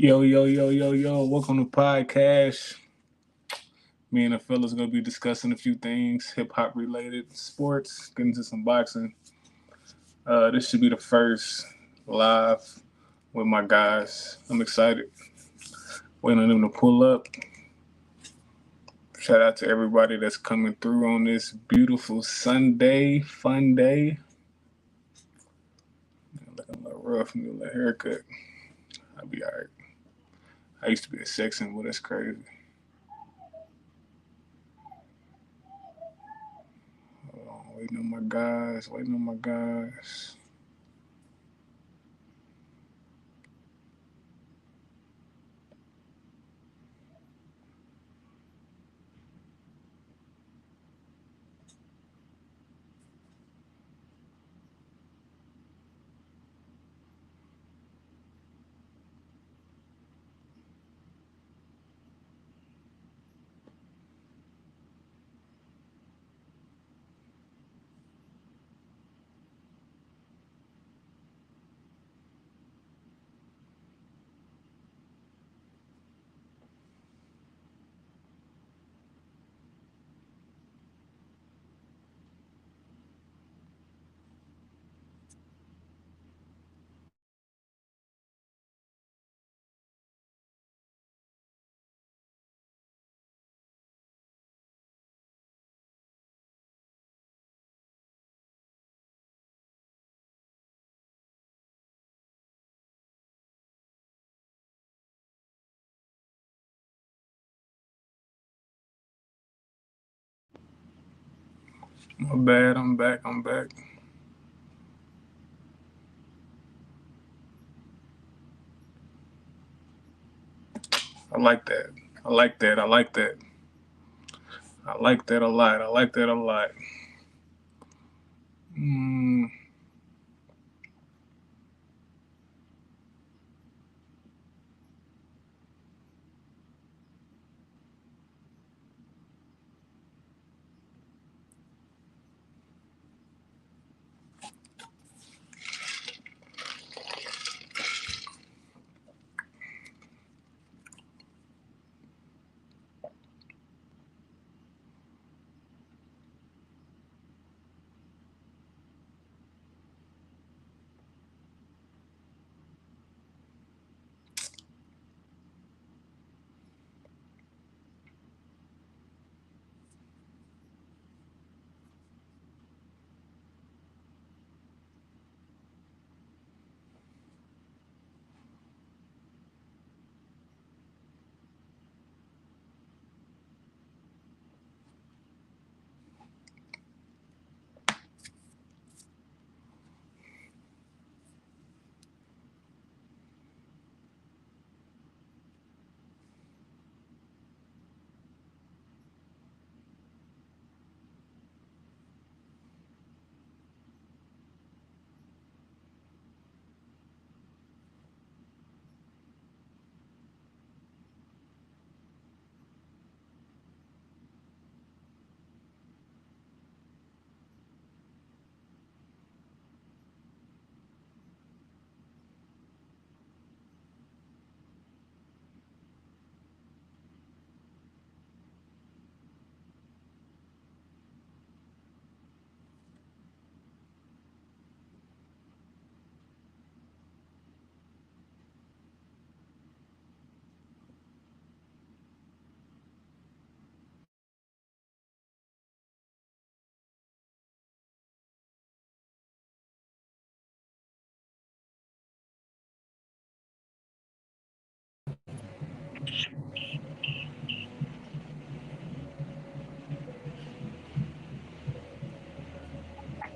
Yo, yo, yo, yo, yo, welcome to PodKash. Me and the fellas gonna be discussing a few things, hip hop related, sports, getting into some boxing. This should be the first live with my guys. I'm excited. Waiting on them to pull up. Shout out to everybody that's coming through on this beautiful Sunday, fun day. Looking a little rough, need a little haircut. I'll be alright. I used to be a sexton, but that's crazy. Waiting on my guys, waiting on my guys. My bad, I'm back, I'm back. I like that. I like that. I like that. I like that a lot. I like that a lot. Mm,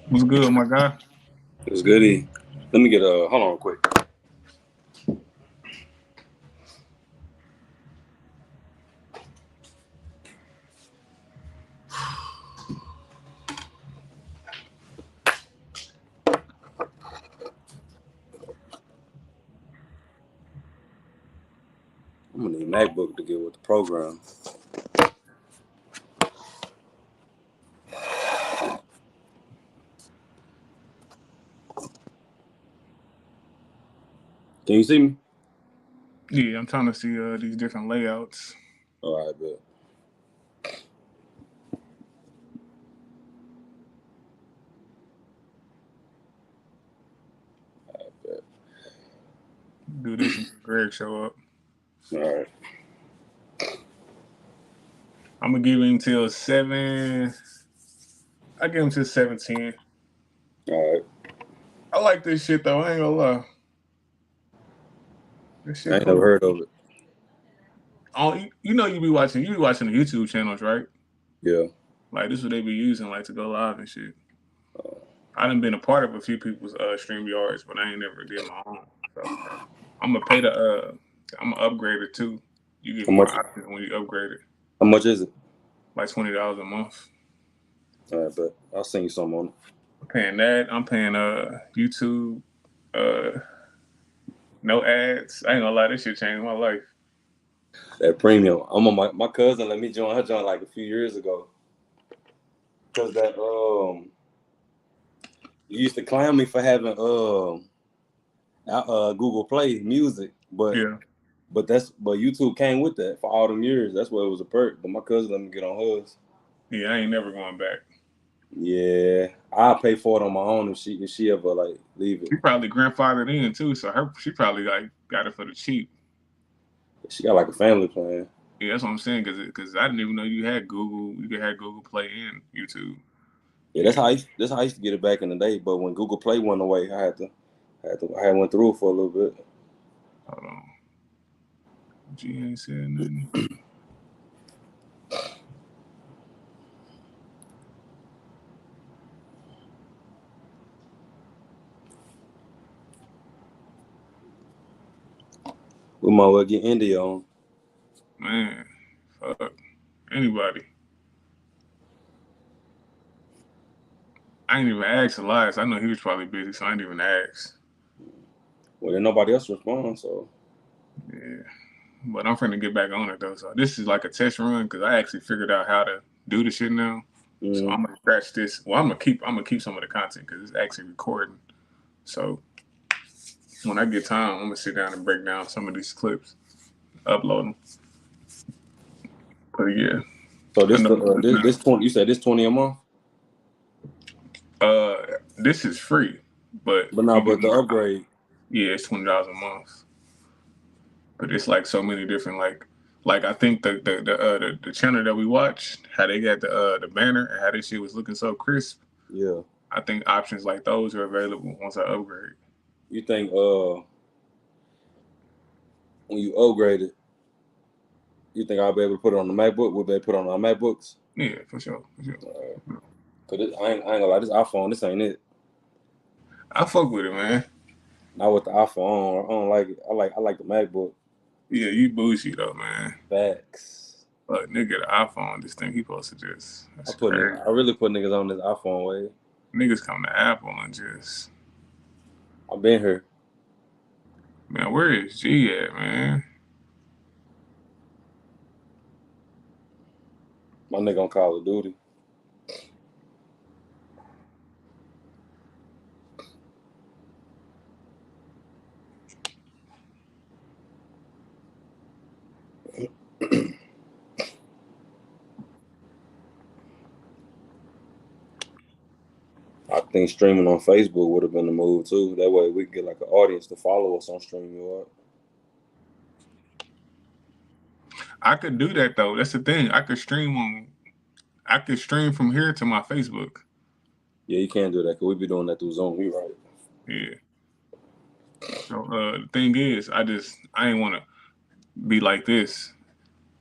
what's good, my guy? It's goody. Let me get hold on quick. I'm gonna need MacBook to get with the program. Can you see me? Yeah, I'm trying to see these different layouts. All right, bet. Bet. Do this until Greg show up. All right. I'm gonna give him till 7. I give him till 7:10. All right. I like this shit though. I ain't gonna lie. This I shit ain't never cool. heard of it. Oh, you know you be watching the YouTube channels, right? Yeah. Like this is what they be using like to go live and shit. Uh, I done been a part of a few people's stream yards, but I ain't never did my own. So I'm gonna pay the I'm gonna upgrade it too. You get how more much? options when you upgrade it. How much is it? Like $20 a month. All right, bet. I'll send you some on it. I'm paying that. I'm paying YouTube, uh no ads. I ain't gonna lie, this shit changed my life. That premium. I'm on my cousin let me join her joint like a few years ago. Cause that you used to clown me for having Google Play Music, but Yeah. YouTube came with that for all them years. That's why it was a perk. But my cousin let me get on hers. Yeah, I ain't never going back. Yeah, I'll pay for it on my own if she ever like leave it. She probably grandfathered in too, so she probably like got it for the cheap. She got like a family plan. Yeah, that's what I'm saying. Cause I didn't even know you had Google. You could have Google Play and YouTube. Yeah, that's how I used to get it back in the day. But when Google Play went away, I had went through it for a little bit. Hold on. G ain't said nothing. We might well get India on. Man, fuck anybody. I ain't even asked Elias. I know he was probably busy, so I ain't even asked. Well, then nobody else responds. So Yeah, but I'm finna get back on it though. So this is like a test run because I actually figured out how to do the shit now. So I'm gonna scratch this. Well, I'm gonna keep some of the content because it's actually recording. So when I get time, I'm gonna sit down and break down some of these clips, upload them. But yeah, so I this know. this 20. You said this 20 a month, Uh, this is free, but but no, you get but the more. upgrade. Yeah, it's $20 a month. But it's like so many different like I think the channel that we watched, how they got the banner and how this shit was looking so crisp. Yeah. I think options like those are available once I upgrade. You think when you upgrade it, you think I'll be able to put it on the MacBook? Will they put it on our MacBooks? Yeah, for sure. Cause I ain't gonna lie, this iPhone, this ain't it. I fuck with it, man. Not with the iPhone. I don't like it. I like the MacBook. Yeah, you bougie though, man. Facts. But nigga, the iPhone, this thing he posted just that's crazy. I really put niggas on this iPhone way. Niggas come to Apple and just I've been here. man, where is G at, man? My nigga on Call of Duty. I think streaming on Facebook would have been the move too. That way we could get like an audience to follow us on StreamYard. I could do that though. That's the thing. I could stream from here to my Facebook. Yeah, you can't do that because we be doing that through Zoom. You right. Yeah. So the thing is, I ain't want to be like this.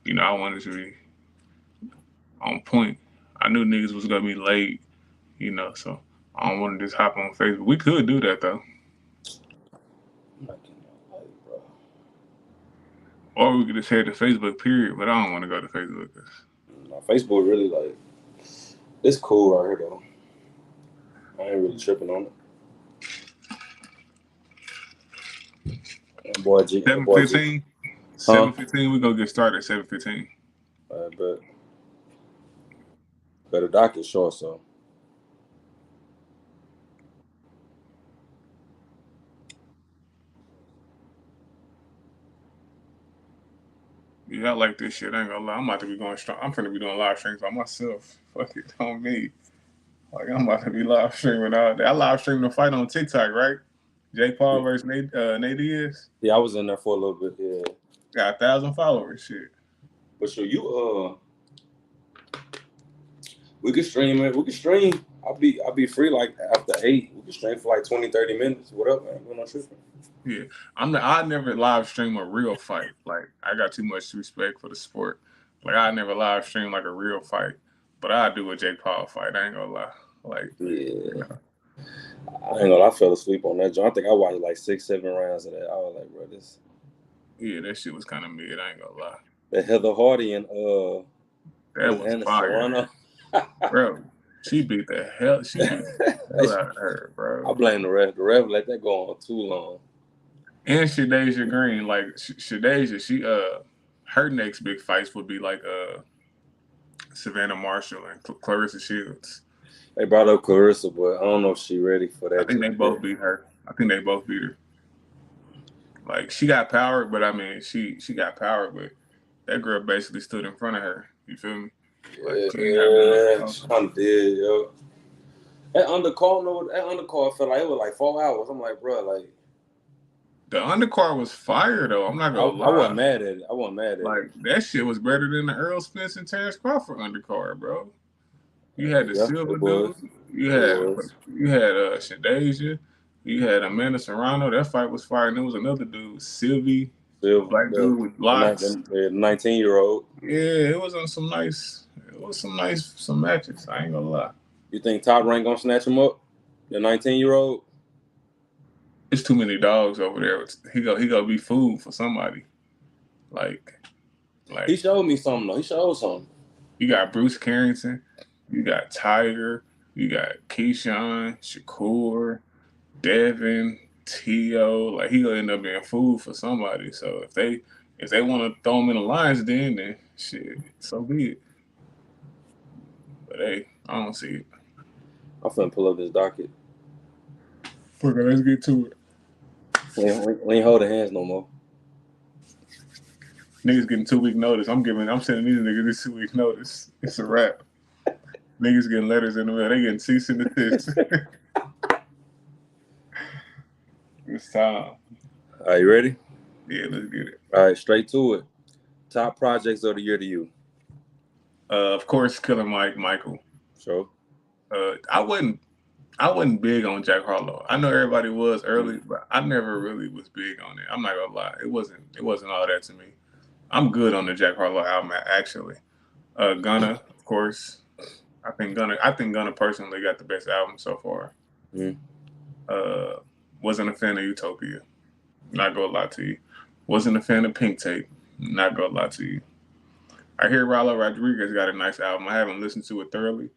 You know, I wanted to be on point. I knew niggas was gonna be late. You know, so I don't want to just hop on Facebook. We could do that though, or we could just head to Facebook. Period. But I don't want to go to Facebook. No, Facebook really like it's cool right here though. I ain't really tripping on it. That Seven boy G. fifteen. Huh? 7:15. We gonna get started at 7:15. I bet. But the doctor's short, so. Yeah, I like this shit. I ain't gonna lie. I'm about to be going strong. I'm finna be doing live streams by myself. Fuck it on me. Like I'm about to be live streaming all day. I live streamed the fight on TikTok, right? Jake Paul Yeah, versus Nate Diaz. yeah, I was in there for a little bit. Yeah, Got 1,000 followers. Shit. but sure, we could stream it. We could stream. I'll be free like after 8. We could stream for like 20, 30 minutes. What up, man? We're not tripping. Yeah, I never live stream a real fight. Like I got too much respect for the sport. Like I never live stream like a real fight, but I do a Jake Paul fight. I ain't gonna lie. Like Yeah, I ain't gonna. I fell asleep on that joint. I think I watched like 6, 7 rounds of that. I was like, bro, this yeah, that shit was kind of mid. I ain't gonna lie. the Heather Hardy and what That is was Anna fire, Serrano? bro. She beat the hell. She beat the hell out of her, I bro. blame the ref. The ref let that go on too long. And Shadeja Green, like Shadeja, her next big fights would be like Savannah Marshall and Clarissa Shields. They brought up Clarissa, but I don't know if she ready for I that think just they both yet. beat her. I think they both beat her. Like she got power, but I mean she got power, but that girl basically stood in front of her. You feel me? Like she ain't have nothing Yeah, else. she kind of did, yo. That undercard felt like it was like 4 hours. I'm like, bro, like The undercard was fire though. I'm not I, gonna I wasn't lie. mad at it. I wasn't mad at it. Like that shit was better than the Earl Spence and Terrence Crawford undercard, bro. You had the Yeah, Silver it was. dude. You It had was. Shadeja. You had Amanda Serrano. That fight was fire. And there was another dude, Sylvie, the Still, black dude with locks. the 19-year-old. Yeah, it was on some nice. It was some matches. I ain't gonna lie. You think Top Rank gonna snatch him up? The 19-year-old. It's too many dogs over there. He gonna be food for somebody. Like He like showed me something though. He showed something. you got Bruce Carrington, you got Tiger, you got Keyshawn, Shakur, Devin, Tio. Like he gonna end up being food for somebody. So if they want to throw him in the Lions, then shit, so be it. But hey, I don't see it. I'm finna pull up this docket. Okay, let's get to it. We ain't holding hands no more. Niggas getting 2 week notice. I'm sending these niggas this 2 week notice. It's a wrap. Niggas getting letters in the mail. They getting cease and desist. It's time. Are you ready? Yeah, let's get it. All right, straight to it. Top projects of the year to you. Of course, Killer Michael. So I wasn't big on Jack Harlow. I know everybody was early, but I never really was big on it. I'm not gonna lie. It wasn't all that to me. I'm good on the Jack Harlow album actually. Gunna, of course. I think Gunna personally got the best album so far. mm. Wasn't a fan of Utopia. Not gonna lie to you. Wasn't a fan of Pink Tape. Not gonna lie to you. I hear Rallo Rodriguez got a nice album. I haven't listened to it thoroughly,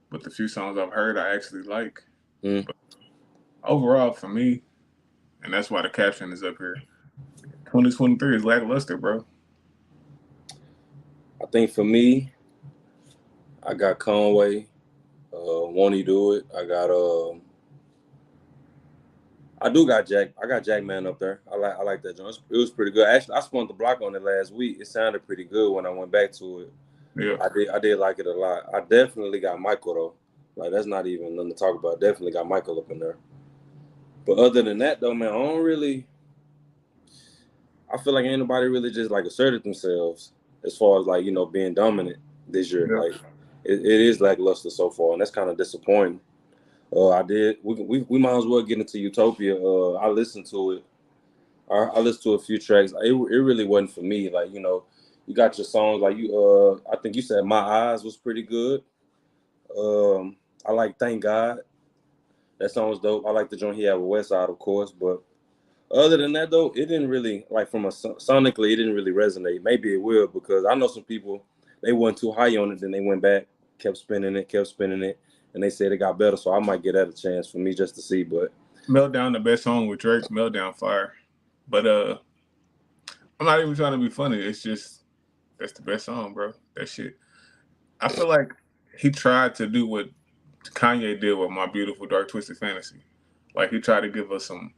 but the few songs I've heard I actually like. Mm. But overall, for me, and that's why the caption is up here. 2023 is lackluster, bro. I think for me, I got Conway. Won't he do it? I do got Jack. I got Jackman up there. I like that joint. It was pretty good. Actually, I spun the block on it last week. It sounded pretty good when I went back to it. Yeah. I did like it a lot. I definitely got Michael though. Like that's not even nothing to talk about. Definitely got Michael up in there. But other than that though, man, I feel like ain't nobody really just like asserted themselves as far as like, being dominant this year. Yeah. Like it is lackluster so far, and that's kind of disappointing. We might as well get into Utopia. I listened to it. I listened to a few tracks. It really wasn't for me. Like, you got your songs like I think you said My Eyes was pretty good. I like Thank God. That song was dope. I like the joint he had with Westside, of course, but other than that though, it didn't really like sonically. It didn't really resonate. Maybe it will because I know some people they weren't too high on it. Then they went back, kept spinning it, and they said it got better. So I might get that a chance for me just to see. But Meltdown, the best song with Drake. Meltdown, fire. But I'm not even trying to be funny. It's just that's the best song, bro. That shit. I feel like he tried to do what Kanye did with My Beautiful Dark Twisted Fantasy. Like he tried to give us some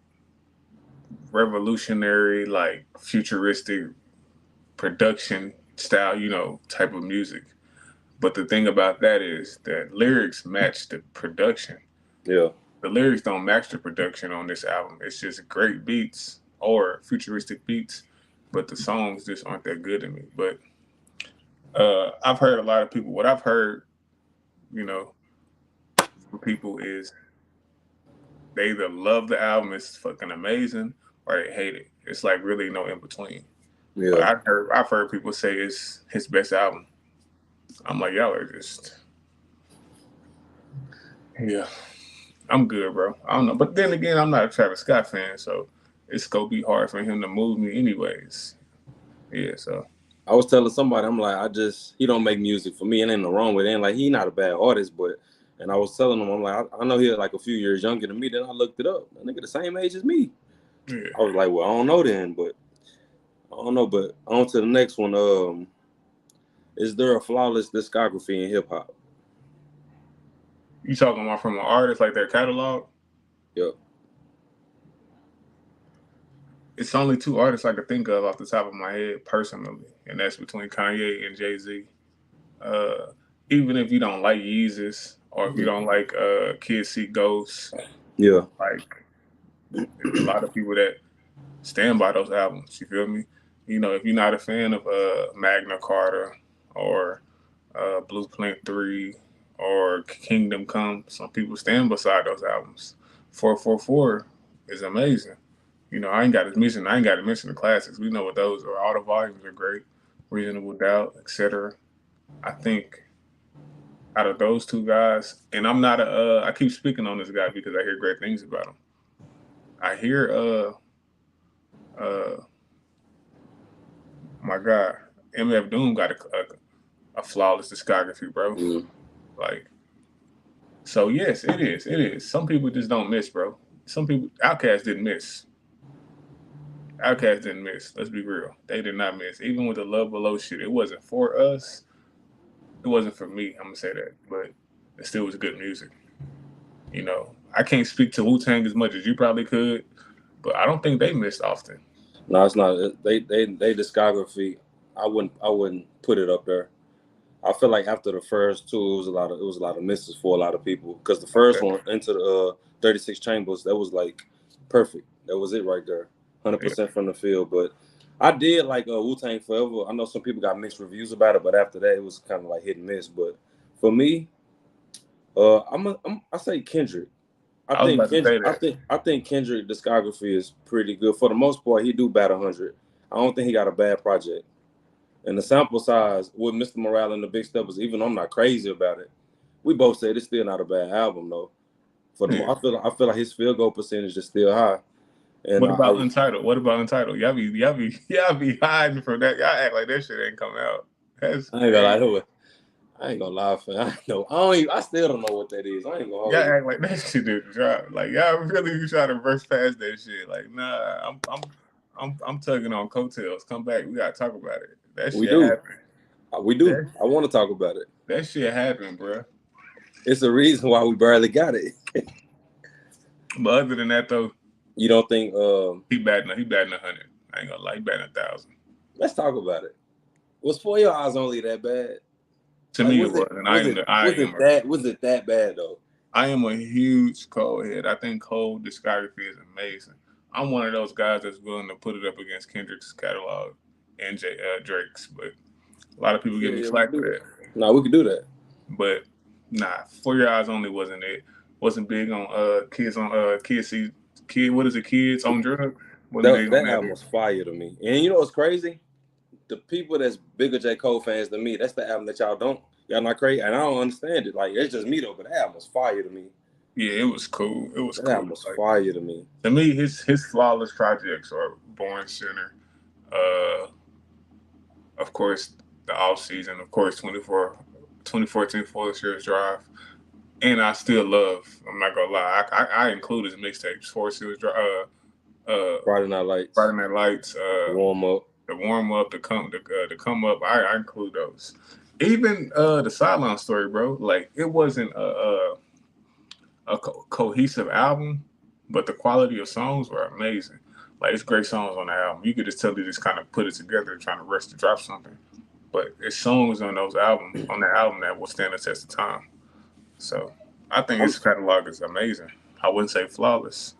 revolutionary, like futuristic production style, type of music. But the thing about that is that lyrics match the production. Yeah. The lyrics don't match the production on this album. It's just great beats or futuristic beats, but the songs just aren't that good to me. But I've heard a lot of people. What I've heard, you know, from people is they either love the album, it's fucking amazing, or they hate it. It's like really no in between. But Yeah. I've heard people say it's his best album. I'm like, y'all are just, yeah. I'm good, bro. I don't know, but then again, I'm not a Travis Scott fan, so it's gonna be hard for him to move me, anyways. Yeah, so I was telling somebody, I'm like, he don't make music for me, and ain't no wrong with it. And like, he not a bad artist, but, and I was telling him, I'm like, I know he's like a few years younger than me. Then I looked it up. That nigga the same age as me. yeah. I was like, well, I don't know then, but I don't know. But on to the next one. Is there a flawless discography in hip hop? You talking about from an artist like their catalog? Yep. It's only two artists I could think of off the top of my head personally, and that's between Kanye and Jay-Z. Uh, Even if you don't like Yeezus or if you don't like Kids See Ghosts, Yeah. like there's a lot of people that stand by those albums. You feel me? If you're not a fan of Magna Carta or Blueprint 3 or Kingdom Come, some people stand beside those albums. 444 is amazing. I ain't got to mention. The classics. We know what those are. All the volumes are great. Reasonable Doubt, etc. I think out of those two guys, and I'm not I keep speaking on this guy because I hear great things about him. I hear my guy MF Doom got a flawless discography, bro. Mm. Like, so yes, it is. It is. Some people just don't miss, bro. Some people, Outkast didn't miss. Outkast didn't miss. Let's be real. They did not miss. Even with the Love Below shit, it wasn't for us. It wasn't for me. I'm gonna say that, but it still was good music. I can't speak to Wu-Tang as much as you probably could, but I don't think they missed often. No, it's not. They discography. I wouldn't put it up there. I feel like after the first two, it was a lot of misses for a lot of people. Because the first one, Into the 36 Chambers, that was like perfect. That was it right there, 100% from the field. But I did like Wu-Tang Forever. I know some people got mixed reviews about it, but after that, it was kind of like hit and miss. But for me, I say Kendrick. I was about to say that. I think Kendrick discography is pretty good for the most part. He do bat 100. I don't think he got a bad project. And the sample size with Mr. Morale and the Big Steppers, even though I'm not crazy about it, we both said it's still not a bad album though. I feel like his field goal percentage is still high. And What about Untitled? What about Untitled? Y'all be hiding from that. Y'all act like that shit ain't come out. That's I ain't gonna lie to it. I ain't gonna lie, fam. I still don't know what that is. I ain't gonna hold y'all you. act like that shit didn't drop. Like y'all really try to verse past that shit. Like nah, I'm tugging on coattails. Come back, we gotta talk about it. That We shit do. happened. We do. I want to talk about it. That shit happened, bro. It's a reason why we barely got it. But other than that, though, you don't think he batting 100? I ain't gonna lie, he batting 1,000. Let's talk about it. Was For Your Eyes Only that bad? To me, it was. And was it that bad though? I am a huge Cole head. I think Cole discography is amazing. I'm one of those guys that's willing to put it up against Kendrick's catalog and Drake's, but a lot of people give me slack for that. No, we could do that. But nah, For Your Eyes Only wasn't it. Wasn't big on kids on kids see kid. What is it? Kids on drugs. That album was fire to me. And you know what's crazy? The people that's bigger J. Cole fans than me, that's the album that y'all not crazy, and I don't understand it. Like, it's just me though, but that album was fire to me. Yeah, it was cool. It was that cool. album was fire to me. To me, his flawless projects are Born Center, of course, the off season, of course, 2014 Forest Hills Drive, and I still love. I'm not gonna lie, I include his mixtapes, Forest Hills Drive, Friday Night Lights, the warm up, the come up. I include those. Even the Sideline Story, bro. Like, it wasn't a cohesive album, but the quality of songs were amazing. Like it's great songs on the album. You could just tell they just kind of put it together, trying to rush to drop something. But it's songs on that album that will stand the test of time. So I think I'm his catalog is amazing. I wouldn't say flawless,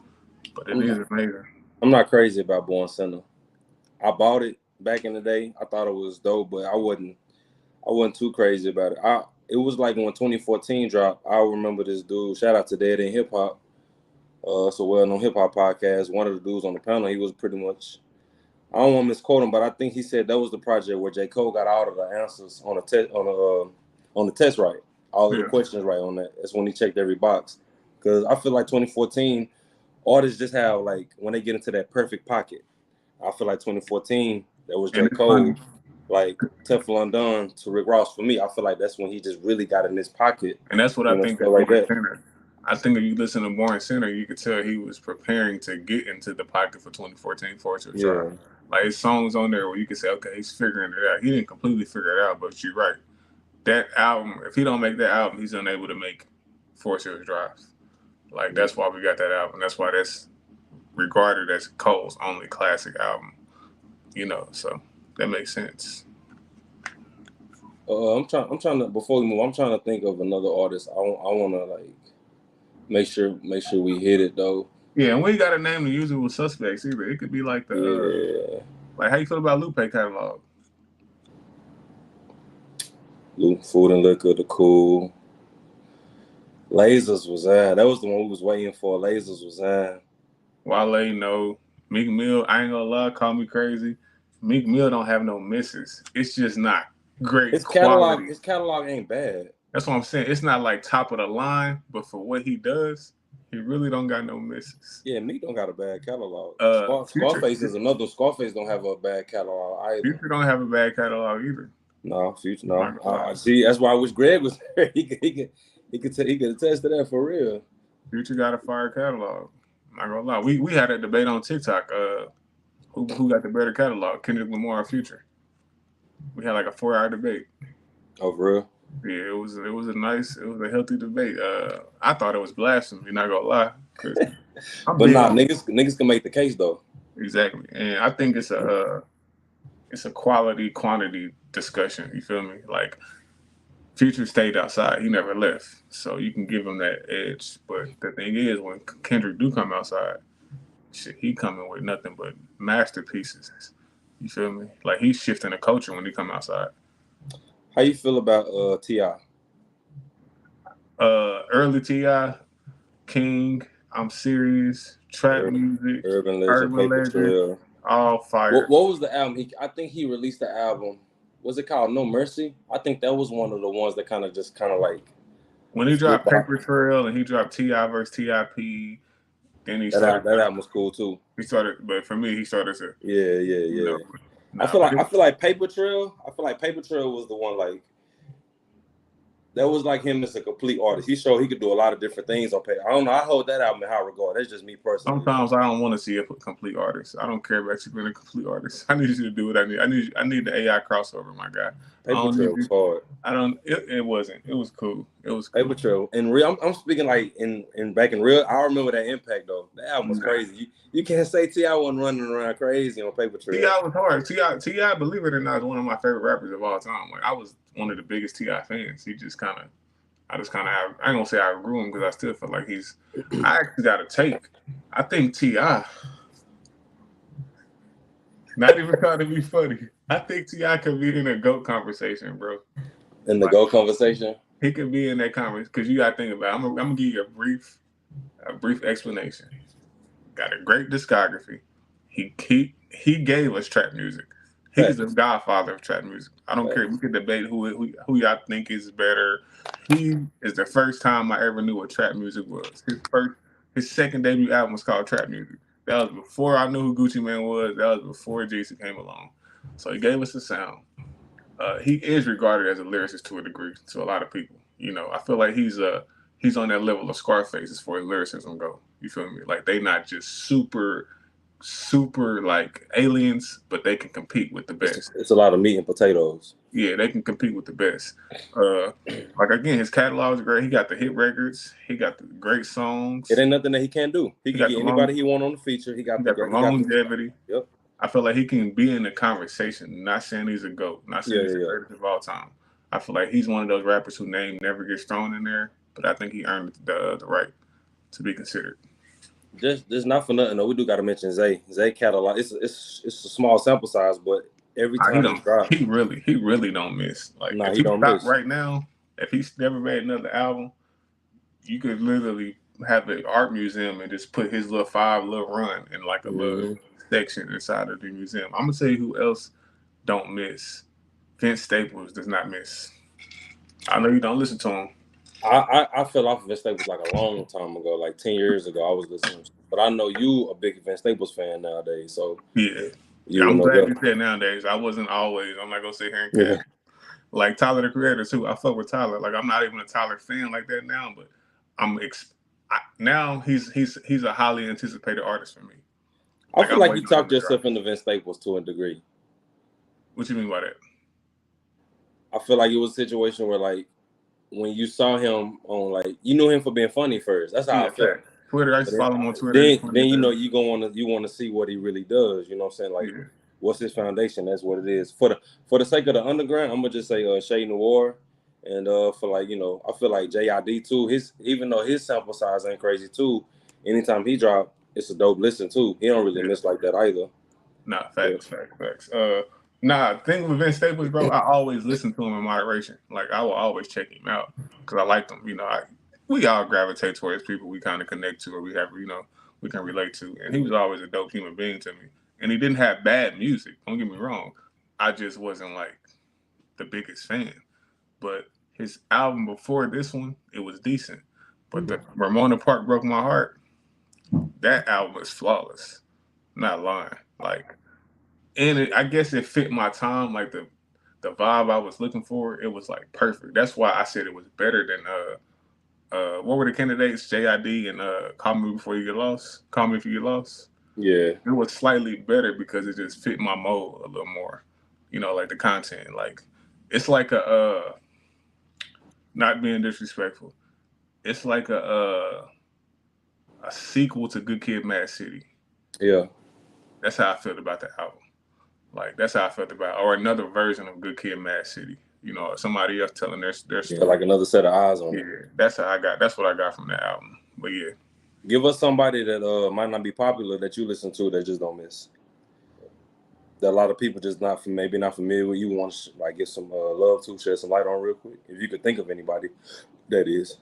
but it I'm is not, amazing. I'm not crazy about Born Sinner. I bought it back in the day. I thought it was dope, but I wasn't too crazy about it. It was like when 2014 dropped. I remember this dude. Shout out to Dead in Hip Hop. It's a well-known hip hop podcast. One of the dudes on the panel, he was pretty much. I don't want to misquote him, but I think he said that was the project where J. Cole got all of the answers on the test on the test right, all of the Yeah. questions right on that. That's when he checked every box. Because I feel like 2014 artists just have like when they get into that perfect pocket. I feel like 2014 that was And J. it's funny. Cole, like Teflon Don to Rick Ross. For me, I feel like that's when he just really got in his pocket. And that's what I think Stuff that like Born that. Center. I think if you listen to Born Center, you could tell he was preparing to get into the pocket for 2014 Forest Hill Drive. Yeah. Like his songs on there where you could say, okay, he's figuring it out. He didn't completely figure it out, but you're right. That album, if he don't make that album, he's unable to make Forest Hill Drive. Like that's why we got that album. That's why that's regarded as Cole's only classic album. So that makes sense. I'm trying to before we move. I'm trying to think of another artist. I want to like make sure we hit it though. Yeah, and we got to name the usual suspects either. It could be like Yeah. like how you feel about Lupe catalog? Food and Liquor, The Cool. Lasers was that was the one we was waiting for. Lasers was that. Wale, no. Meek Mill, I ain't gonna lie, call me crazy. Meek Mill don't have no misses. It's just not great His quality. catalog ain't bad. That's what I'm saying. It's not like top of the line, but for what he does, he really don't got no misses. Yeah, Meek don't got a bad catalog. Scarface is another. Scarface don't have a bad catalog either. Future don't have a bad catalog either. No, Future no. See, that's why I wish Greg was there. He could attest to that for real. Future got a fire catalog. I'm not gonna lie. We had a debate on TikTok. Who got the better catalog, Kendrick Lamar or Future? We had like a 4-hour debate. Oh, for real? Yeah, it was a healthy debate. I thought it was blasphemy, not gonna lie. But niggas can make the case though. Exactly, and I think it's a quality quantity discussion. You feel me? Like Future stayed outside; he never left, so you can give him that edge. But the thing is, when Kendrick do come outside, shit, he coming with nothing but masterpieces. You feel me? Like he's shifting the culture when he come outside. How you feel about T.I.? Early T.I., King, I'm Serious, Trap Music, Urban Legend, all fire. What was the album? I think he released the album. Was it called No Mercy? I think that was one of the ones that kind of like. When he dropped Paper Trail and he dropped T.I. versus T.I.P., then he started. That album was cool too. But for me, he started to. Yeah. I feel like Paper Trail. Was the one like. That was like him as a complete artist. He showed he could do a lot of different things on paper. I don't know. I hold that album in high regard. That's just me personally. Sometimes I don't want to see a complete artist. I don't care about you being a complete artist. I need you to do what I need. I need the AI crossover, my guy. Paper Trail was hard. It wasn't. It was cool. It was cool. Paper Trail. In real, I'm speaking like in back in real. I remember that impact though. The album was crazy. You can't say T.I. wasn't running around crazy on Paper Trail. T.I. was hard. T.I., believe it or not, is one of my favorite rappers of all time. Like I was one of the biggest T.I. fans. I ain't gonna say I grew him because I still feel like I actually got a take. I think T.I., not even trying to be funny, I think T.I. could be in a GOAT conversation, bro. In the GOAT conversation? He could be in that conversation because you gotta think about it. I'm gonna give you a brief explanation. Got a great discography. He gave us trap music. He's the godfather of trap music. I don't care. We could debate who y'all think is better. He is the first time I ever knew what trap music was. His second debut album was called Trap Music. That was before I knew who Gucci Mane was. That was before Jay-Z came along. So he gave us the sound. He is regarded as a lyricist to a degree to a lot of people. I feel like he's on that level of Scarface as far as lyricism go. You feel me? Like they not just super like aliens, but they can compete with the best. It's a lot of meat and potatoes. Yeah, they can compete with the best. Like again, his catalog is great. He got the hit records. He got the great It songs. ain't nothing that he can't do. He He can got get the long. anybody he want on the feature. He He got the got the great. He got the. longevity. Yep. I feel like he can be in the conversation. Not saying he's a GOAT. Not saying Yeah, he's yeah, the yeah. greatest of all time. I feel like he's one of those rappers whose name never gets thrown in there. But I think he earned the right to be considered. Just not for nothing though. We do got to mention Zay. Zay catalog. It's a small sample size, but every He time he don't. drops, He really don't miss. Like nah, if he he don't stopped miss. right now, if he's never made another album, you could literally have an art museum and just put his little 5 little run in like a little Mm-hmm. section inside of the museum. I'm gonna tell you who else don't miss. Vince Staples does not miss. I know you don't listen to him. I fell off of Vince Staples like a long time ago, like 10 years ago. I was listening, but I know you a big Vince Staples fan nowadays, so Yeah. you would I'm know glad that. you said nowadays. I wasn't always. I'm not gonna sit here and Yeah, cap. Like Tyler the Creator too. I fuck with Tyler. Like I'm not even a Tyler fan like that now, but now he's a highly anticipated artist for me. I Like feel I'm like you waiting on him talked to drop. yourself into Vince Staples to a degree. What you mean by that? I feel like it was a situation where like when you saw him on like you knew him for being funny first. That's how I Yeah, felt. fact. Twitter. I used But to follow him on Twitter. He's then funny then as you know hell. you want to see what he really does. You know what I'm saying? Like Yeah. what's his foundation? That's what it is. For the sake of the underground, I'm gonna just say Shay Noir. And for like I feel like JID too. His even though his sample size ain't crazy too, anytime he drop, it's a dope listen too. He don't really Yeah. miss like that either. Nah, But facts. Thing with Vince Staples, bro, I always listen to him in moderation. Like I will always check him out because I like him. We all gravitate towards people we kind of connect to or we can relate to. And he was always a dope human being to me. And he didn't have bad music. Don't get me wrong. I just wasn't like the biggest fan. But his album before this one, it was decent. But the Ramona Park broke my heart. That album is flawless. Not lying. Like and I guess it fit my time, like the vibe I was looking for. It was like perfect. That's why I said it was better than what were the candidates? JID and Call Me Before You Get Lost. Call Me If You Get Lost. yeah, It was slightly better because it just fit my mode a little more. Like the content. Like it's like not being disrespectful. It's like a sequel to Good Kid, Mad City. yeah. That's how I felt about the album. Like that's how I felt about, or another version of Good Kid, Mad City. Somebody else telling their Yeah, story. like another set of eyes on Yeah, it. that's how I got. That's what I got from that album. But yeah, Give us somebody that might not be popular that you listen to that just don't miss. That a lot of people just maybe not familiar with. You want to like get some love to, shed some light on real quick. If you could think of anybody, that is.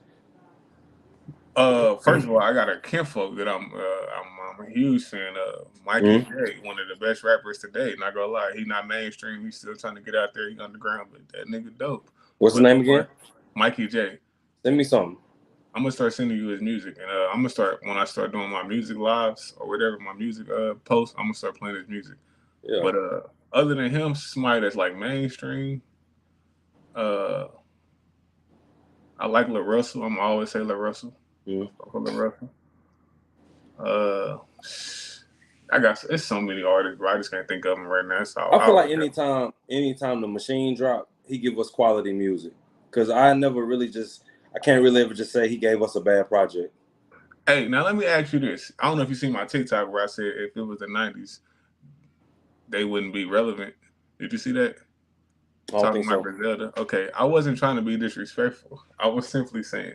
first of all, I got a kinfolk that I'm a huge fan of. Mikey Mm-hmm. J, one of the best rappers today. Not gonna lie, he not mainstream. He's still trying to get out there. He underground, but that nigga dope. What's his But name again? Mikey J. Send me something. I'm gonna start sending you his music, and I'm gonna start when I start doing my music lives or whatever my music posts. I'm gonna start playing his music. Yeah. But other than him, somebody that's like mainstream, uh, I like Lil Russell. I'm always say Lil Russell. Mm-hmm. Lil Russell. Uh, I got it's so many artists, but I just can't think of them right now. So I feel like anytime the machine drop, he give us quality music. Cause I can't really ever just say he gave us a bad project. Hey, now let me ask you this. I don't know if you seen my TikTok where I said if it was the '90s, they wouldn't be relevant. Did you see that? I don't Talking think about so. Griselda. Okay, I wasn't trying to be disrespectful. I was simply saying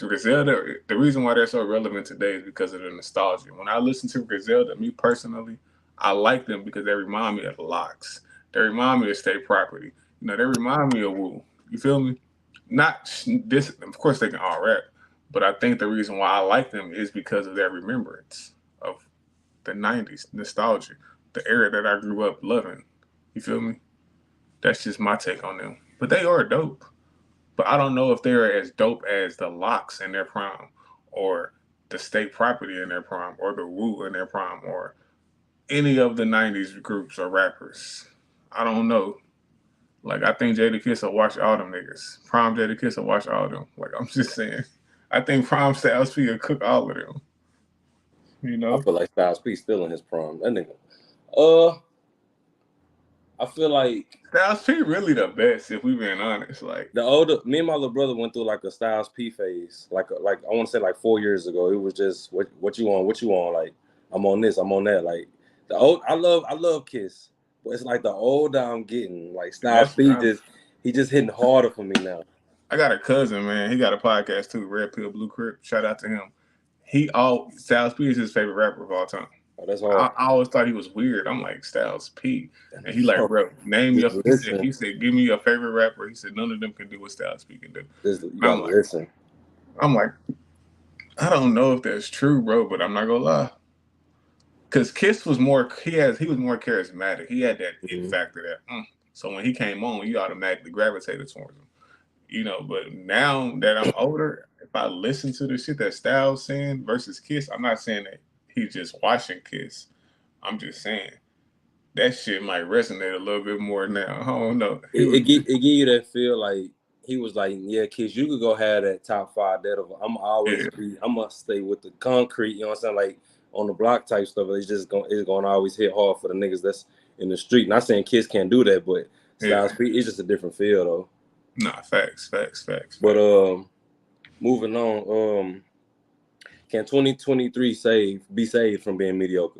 Griselda. The reason why they're so relevant today is because of the nostalgia. When I listen to Griselda, me personally, I like them because they remind me of the Locks. They remind me of State Property. They remind me of Wu. You feel me? Not this. Of course, they can all rap, but I think the reason why I like them is because of their remembrance of the '90s nostalgia, the era that I grew up loving. You feel me? That's just my take on them. But they are dope. But I don't know if they're as dope as the Locks in their prime, or the State Property in their prime, or the Wu in their prime, or any of the '90s groups or rappers. I don't know. Like I think Jada Kiss will watch all them niggas. Prime Jada Kiss will watch all them. Like I'm just saying. I think Prime Styles P will cook all of them. You I know? feel like Styles P still in his prime. That nigga. Uh, I feel like Styles P really the best if we being honest. Like me and my little brother went through like a Styles P phase. Like I want to say like 4 years ago. It was just what you on. Like I'm on this, I'm on that. Like I love Kiss, but it's like the older I'm getting, like Styles P he just hitting harder for me now. I got a cousin, man. He got a podcast too, Red Pill Blue Crip. Shout out to him. Styles P is his favorite rapper of all time. Oh, that's hard. I always thought he was weird. I'm like, Styles P. And he like, bro, name your he said, give me your favorite rapper. He said none of them can do what Styles P can do. You gotta listen. I'm like, I don't know if that's true, bro, but I'm not gonna lie. Cause Kiss was more he was more charismatic. He had that it factor that so when he came on, you automatically gravitated towards him. You know, but now that I'm older, if I listen to the shit that Styles saying versus Kiss, I'm not saying that he's just watching Kiss. I'm just saying that shit might resonate a little bit more now. I don't know. It give you that feel like he was like, yeah, Kiss, you could go have that top 5. I'm gonna stay with the concrete. You know what I'm saying? Like on the block type stuff. It's gonna always hit hard for the niggas that's in the street. Not saying Kiss can't do that, but Styles P is just a different feel though. Nah, facts. But moving on, can 2023 be saved from being mediocre?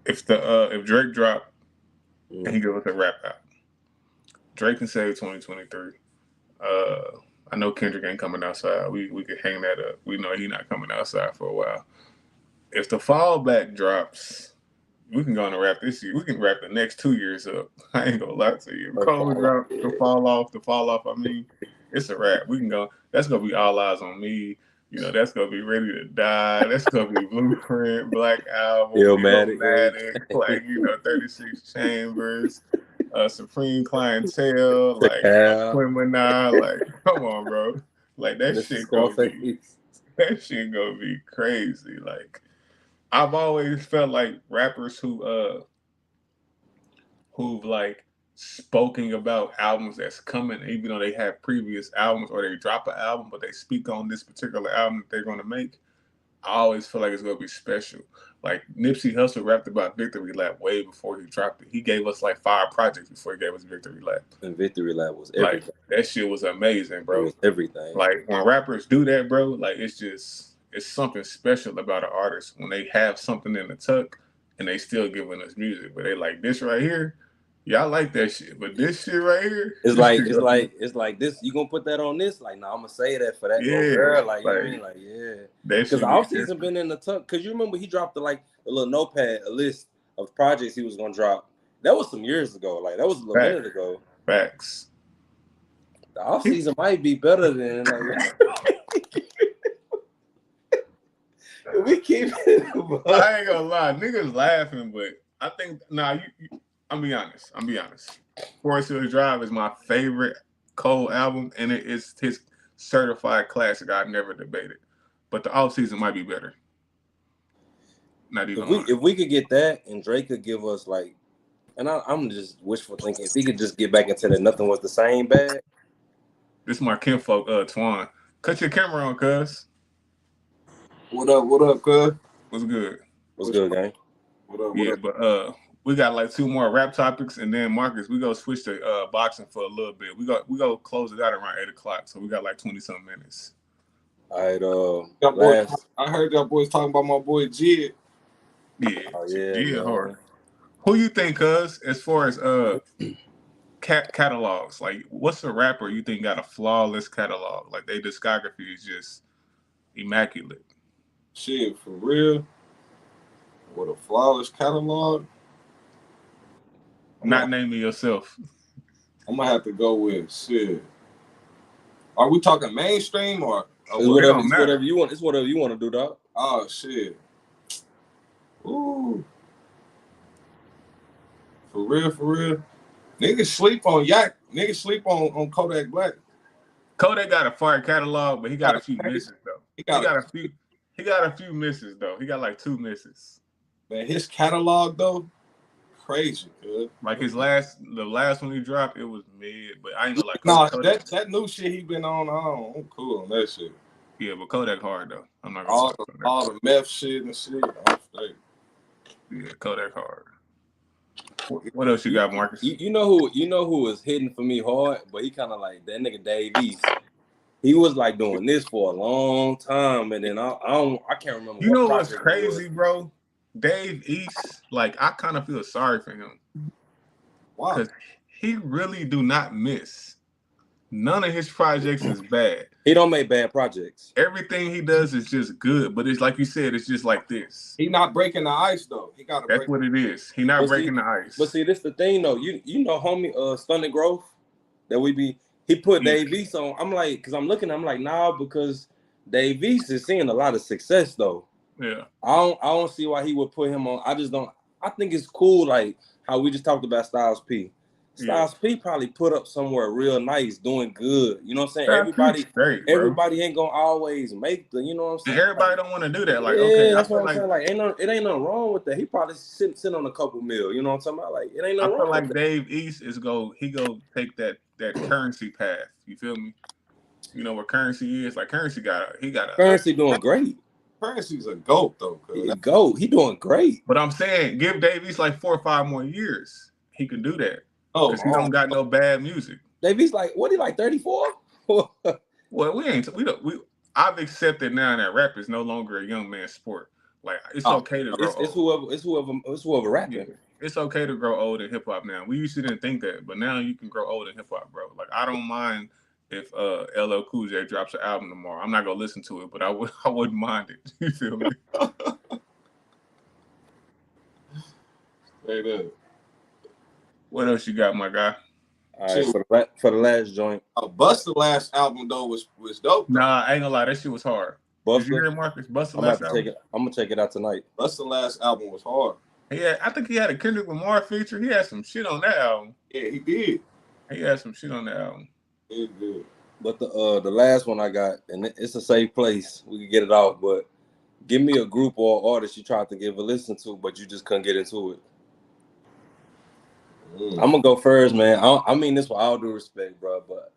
If Drake dropped and he goes with a rap out, Drake can save 2023. I know Kendrick ain't coming outside. We could hang that up. We know he's not coming outside for a while. If the fallback drops, we can go on and wrap this year. We can wrap the next 2 years up. I ain't gonna lie to you. Cole drop, the fall off. I mean, it's a wrap. We can go. That's gonna be All Eyes on Me. You know, that's gonna be Ready to Die. That's gonna be Blueprint, Black Album, Illmatic, like 36 Chambers, Supreme Clientele, like Quimina. Like, come on, bro. Like that shit gonna be crazy. Like. I've always felt like rappers who've like spoken about albums that's coming, even though they have previous albums or they drop an album, but they speak on this particular album that they're going to make. I always feel like it's going to be special. Like Nipsey Hussle rapped about Victory Lap way before he dropped it. He gave us like 5 projects before he gave us Victory Lap. And Victory Lap was everything. Like that shit was amazing, bro. It was everything. Like when rappers do that, bro, like it's something special about an artist when they have something in the tuck and they still giving us music. But they like this right here, y'all like that shit. But this shit right here, it's like this. You gonna put that on this? Like, no, I'm gonna say that for that little girl. Like, you know what I mean? Like, yeah. Because the off season been in the tuck. Because you remember he dropped a little notepad, a list of projects he was gonna drop. That was some years ago. Like that was a little minute ago. Facts. The off season might be better than like. We keep it. I ain't gonna lie, niggas laughing, but I think I'm be honest. Forest Hills Drive is my favorite Cole album, and it is his certified classic. I've never debated, but the off season might be better. Not even. If we could get that, and Drake could give us like, and I'm just wishful thinking. If he could just get back into that, nothing was the same bad. This is my kinfolk, Twan. Cut your camera on, cuz. What up, cuz? What's good? What's good, gang? What up? But we got like 2 more rap topics, and then Marcus, we go switch to boxing for a little bit. We go close it out around 8:00, so we got like 20-something minutes. All right, I heard y'all boys talking about my boy Jid. Yeah, Jid hard. Who you think, cuz, as far as catalogs? Like, what's a rapper you think got a flawless catalog? Like, their discography is just immaculate. Shit, for real. With a flawless catalog. Not naming yourself. I'm gonna have to go with shit. Are we talking mainstream or whatever you want? It's whatever you want to do, dog. Oh shit. Ooh. For real. Niggas sleep on Yak. Niggas sleep on Kodak Black. Kodak got a fire catalog, but he got a few misses though. He got a few misses though. He got like 2 misses. Man, his catalog though, crazy, good. Like the last one he dropped, it was mid, but I ain't know like. Nah, that new shit he been on, I'm cool on that shit. Yeah, but Kodak hard though. I'm not gonna all the meth shit and shit. Yeah, Kodak hard. What else you got, Marcus? You know who was hitting for me hard, but he kind of like that nigga Dave East. He was like doing this for a long time, and then I can't remember. You what know what's project crazy, bro? Dave East, like I kind of feel sorry for him. Wow. Because he really do not miss. None of his projects is bad. He don't make bad projects. Everything he does is just good, but it's like you said, it's just like this. He not breaking the ice though. He got to break. That's what it is. He not breaking the ice. But see, this the thing though. You know, homie, Stunning Growth, that he put Dave East on. I'm like, because I'm looking, I'm like, nah, because Dave East is seeing a lot of success though. Yeah. I don't see why he would put him on. I just don't. I think it's cool, like how we just talked about Styles P. Styles P probably put up somewhere real nice, doing good. You know what I'm saying? Everybody ain't gonna always make the. You know what I'm saying? And everybody don't want to do that. Like, yeah, okay, that's what I'm saying. Like, it ain't nothing wrong with that. He probably sit on a couple mil. You know what I'm talking about? Like, it ain't nothing wrong. I feel like Dave East is he go take that Currency path. You feel me? You know what Currency is? Like Currency got Currency doing great. Currency's a GOAT though. He a GOAT. He doing great. But I'm saying, give Dave East like 4 or 5 more years. He can do that. Because he don't got no bad music. Dave East like, what, he like 34? Well, I've accepted now that rap is no longer a young man's sport. Like it's okay to grow old. It's whoever rapping. Yeah. It's okay to grow old in hip hop now. We used to didn't think that, but now you can grow old in hip hop, bro. Like I don't mind if LL Cool J drops an album tomorrow. I'm not gonna listen to it, but I wouldn't mind it. You feel me? Straight up. What else you got, my guy? All right, for the last joint. Busta last album though was dope. Nah, I ain't gonna lie, that shit was hard. Busta, did you hear Marcus? Busta last album. I'm gonna check it out tonight. Busta last album was hard. Yeah, I think he had a Kendrick Lamar feature. He had some shit on that album. Yeah, he did. He had some shit on that album. He did. But the last one I got, and it's a safe place. We can get it out, but give me a group or artist you tried to give a listen to, but you just couldn't get into it. I'm gonna go first, man. I mean this with all due respect, bro. But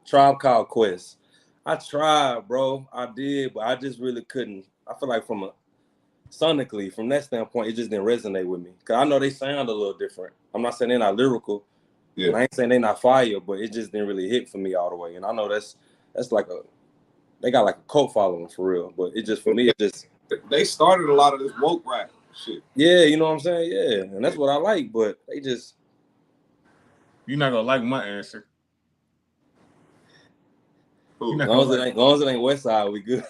Tribe Called Quest. I tried, bro. I did, but I just really couldn't. I feel like sonically, from that standpoint, it just didn't resonate with me. Cause I know they sound a little different. I'm not saying they're not lyrical. Yeah. And I ain't saying they're not fire, but it just didn't really hit for me all the way. And I know that's like they got like a cult following for real. But it just for me, they started a lot of this woke rap shit. Yeah, you know what I'm saying? Yeah, and that's what I like. But they just. You're not gonna like my answer. As long as it ain't West Side, we good.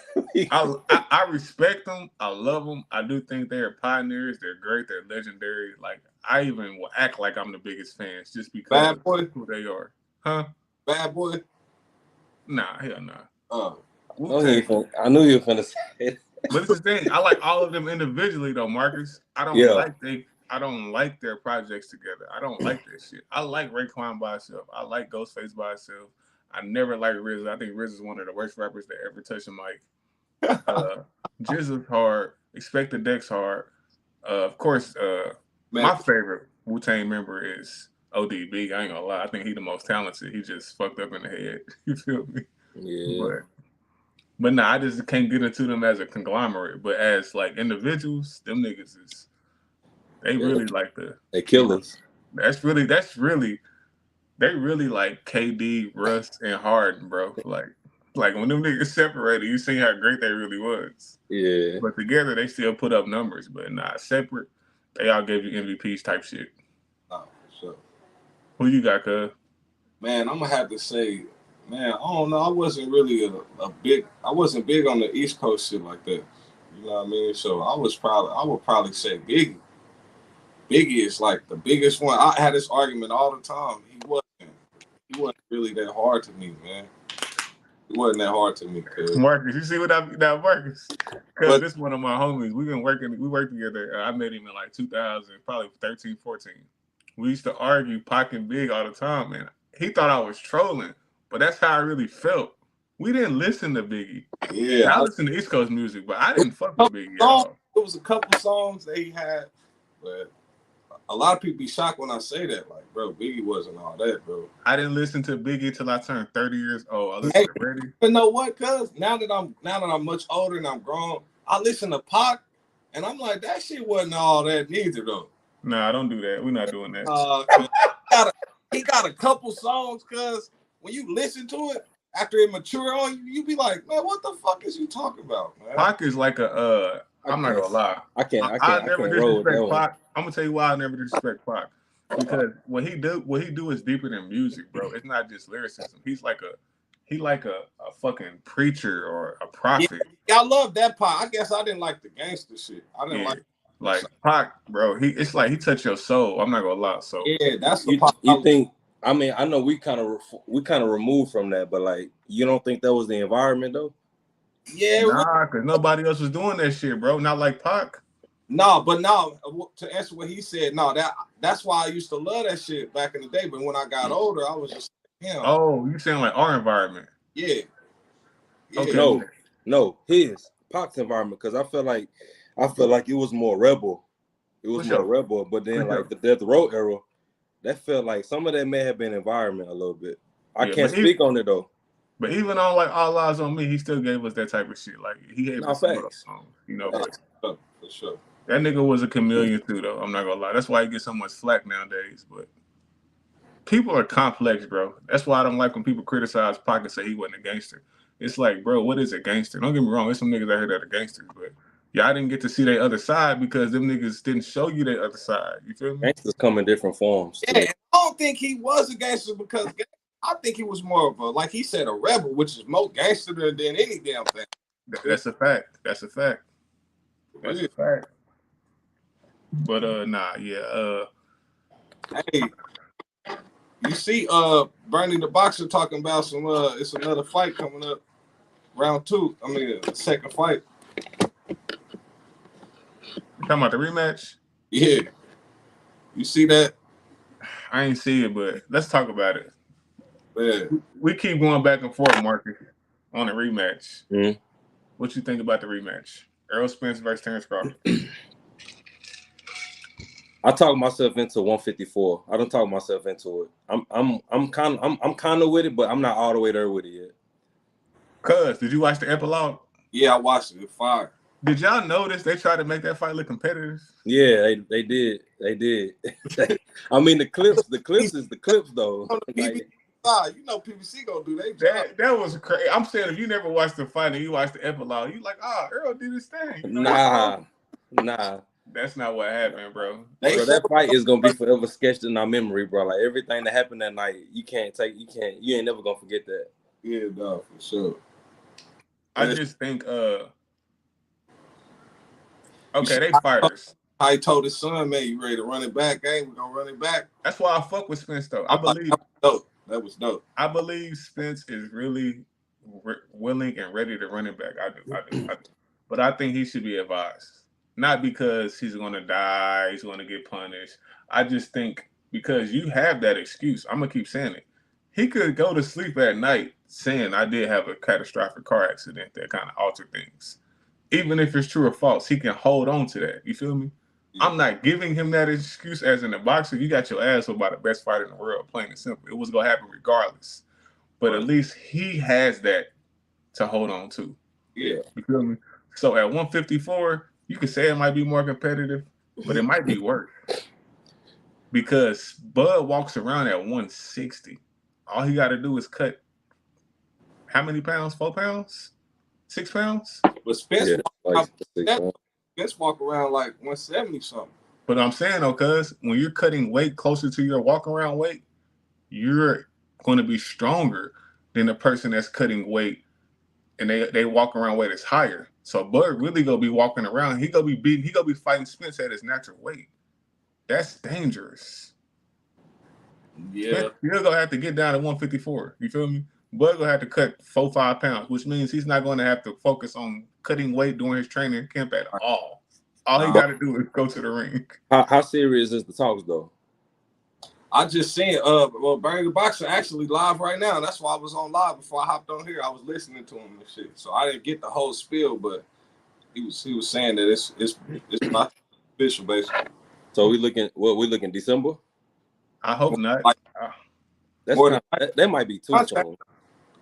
I respect them. I love them. I do think they're pioneers. They're great. They're legendary. Like I even will act like I'm the biggest fans just because Bad Boy? of who they are. Huh? Bad Boy? Nah, hell nah. I knew you were finna say it. But it's the thing. I like all of them individually though, Marcus. I don't like their projects together. I don't like that shit. I like Raekwon by himself. I like Ghostface by himself. I never liked RZA. I think RZA is one of the worst rappers that ever touched a mic. Jizza's hard. Expect the Deck's hard. Of course, my favorite Wu-Tang member is ODB. I ain't gonna lie. I think he's the most talented. He just fucked up in the head. You feel me? Yeah. But nah, I just can't get into them as a conglomerate. But as like individuals, them niggas is really like they killers. That's really they really like KD, Russ, and Harden, bro. Like when them niggas separated, you see how great they really was. Yeah. But together they still put up numbers, but not separate. They all gave you MVPs type shit. Oh, for sure. Who you got, cuz? Man, I'm gonna have to say, man, I don't know. I wasn't really I wasn't big on the East Coast shit like that. You know what I mean? So I would probably say Biggie. Biggie is like the biggest one. I had this argument all the time. He wasn't really that hard to me, man. He wasn't that hard to me. Cause Marcus, you see what I'm now, Marcus? Because this one of my homies. We worked together. I met him in like 2000, probably 13, 14. We used to argue Pac and Big all the time, man. He thought I was trolling, but that's how I really felt. We didn't listen to Biggie. Yeah. I listened to East Coast music, but I didn't fuck with Biggie at all. It was a couple songs that he had, but a lot of people be shocked when I say that. Like, bro, Biggie wasn't all that, bro. I didn't listen to Biggie till I turned 30 years old. I listened to Ready. You know what, cuz? Now that I'm much older and I'm grown, I listen to Pac, and I'm like, that shit wasn't all that neither, though. Nah, don't do that. We're not doing that. He got a couple songs, cause when you listen to it after it mature on you, you be like, man, what the fuck is you talking about, man? Pac is like a I'm not gonna lie. I can't never roll with that disrespect one. Pac. I'm gonna tell you why I never disrespect Pac. Because what he do is deeper than music, bro. It's not just lyricism. He's like a fucking preacher or a prophet. Yeah, I love that Pac. I guess I didn't like the gangster shit. I didn't like Pac, bro. It's like he touched your soul. I'm not gonna lie. So yeah, that's the Pac. You think? I mean, I know we kind of removed from that, but like, you don't think that was the environment though? Yeah, nah, because nobody else was doing that shit, bro. Not like Pac. No, but no, to answer what he said, no, that's why I used to love that shit back in the day. But when I got older, I was just Oh, you sound like our environment. Yeah. Okay. No, his Pac's environment, because I feel like it was more rebel. It was more rebel, but then like the Death Row era, that felt like some of that may have been environment a little bit. I can't speak on it though. But even on like All Eyes on Me, he still gave us that type of shit. Like he gave us some songs, you know. For sure. That nigga was a chameleon too, though. I'm not gonna lie. That's why he gets so much flack nowadays. But people are complex, bro. That's why I don't like when people criticize Pac and say he wasn't a gangster. It's like, bro, what is a gangster? Don't get me wrong. There's some niggas out here that are gangsters, but y'all didn't get to see their other side because them niggas didn't show you their other side. You feel me? Gangsters come in different forms. Yeah, I don't think he was a gangster because I think he was more of a, like he said, a rebel, which is more gangster than any damn thing. That's a fact. That's a fact. That's a fact. But hey, you see Bernie the Boxer talking about some it's another fight coming up, round 2. I mean the second fight. You talking about the rematch? Yeah. You see that? I ain't see it, but let's talk about it. Yeah. We keep going back and forth, Marcus, on the rematch. Mm-hmm. What you think about the rematch? Errol Spence versus Terrence Crawford. I talk myself into 154. I don't talk myself into it. I'm kind of with it, but I'm not all the way there with it yet. Cuz, did you watch the epilogue? Yeah, I watched it. It's fire. Did y'all notice they tried to make that fight look competitive? Yeah, they did. I mean, the clips is the clips though. You know PBC gonna do that. That was crazy. I'm saying if you never watched the fight and you watched the epilogue, you like, Earl did his thing. You know, nah. That's not what happened, bro. Bro, that fight is gonna be forever sketched in our memory, bro. Like everything that happened that night, you ain't never gonna forget that. Yeah, no, for sure. I just think okay, they fighters. I told his son, man, you ready to run it back, gang? We're gonna run it back. That's why I fuck with Spence though. I believe that was dope. I believe Spence is really willing and ready to run it back. I do. But I think he should be advised. Not because he's going to die, he's going to get punished. I just think because you have that excuse, I'm going to keep saying it. He could go to sleep at night saying, I did have a catastrophic car accident that kind of altered things. Even if it's true or false, he can hold on to that. You feel me? Yeah. I'm not giving him that excuse as in a boxer. You got your ass by the best fighter in the world, plain and simple. It was going to happen regardless. But at least he has that to hold on to. Yeah. You feel me? So at 154, you could say it might be more competitive, but it might be worse. Because Bud walks around at 160. All he got to do is cut how many pounds? 4 pounds? 6 pounds? But Spence walk around like 170 something. But I'm saying though, cuz when you're cutting weight closer to your walk around weight, you're going to be stronger than the person that's cutting weight and they walk around weight that's higher. So Bud really gonna be walking around. He gonna be fighting Spence at his natural weight. That's dangerous. Yeah. You're gonna have to get down to 154. You feel me? Bud gonna have to cut 4-5 pounds, which means he's not gonna have to focus on cutting weight during his training camp at all. All he gotta do is go to the ring. How serious is the talks though? I just seen Bernie the Boxer actually live right now. That's why I was on live before I hopped on here. I was listening to him and shit. So I didn't get the whole spiel, but he was saying that it's not official basically. So we looking December? I hope not. That might be too soon. The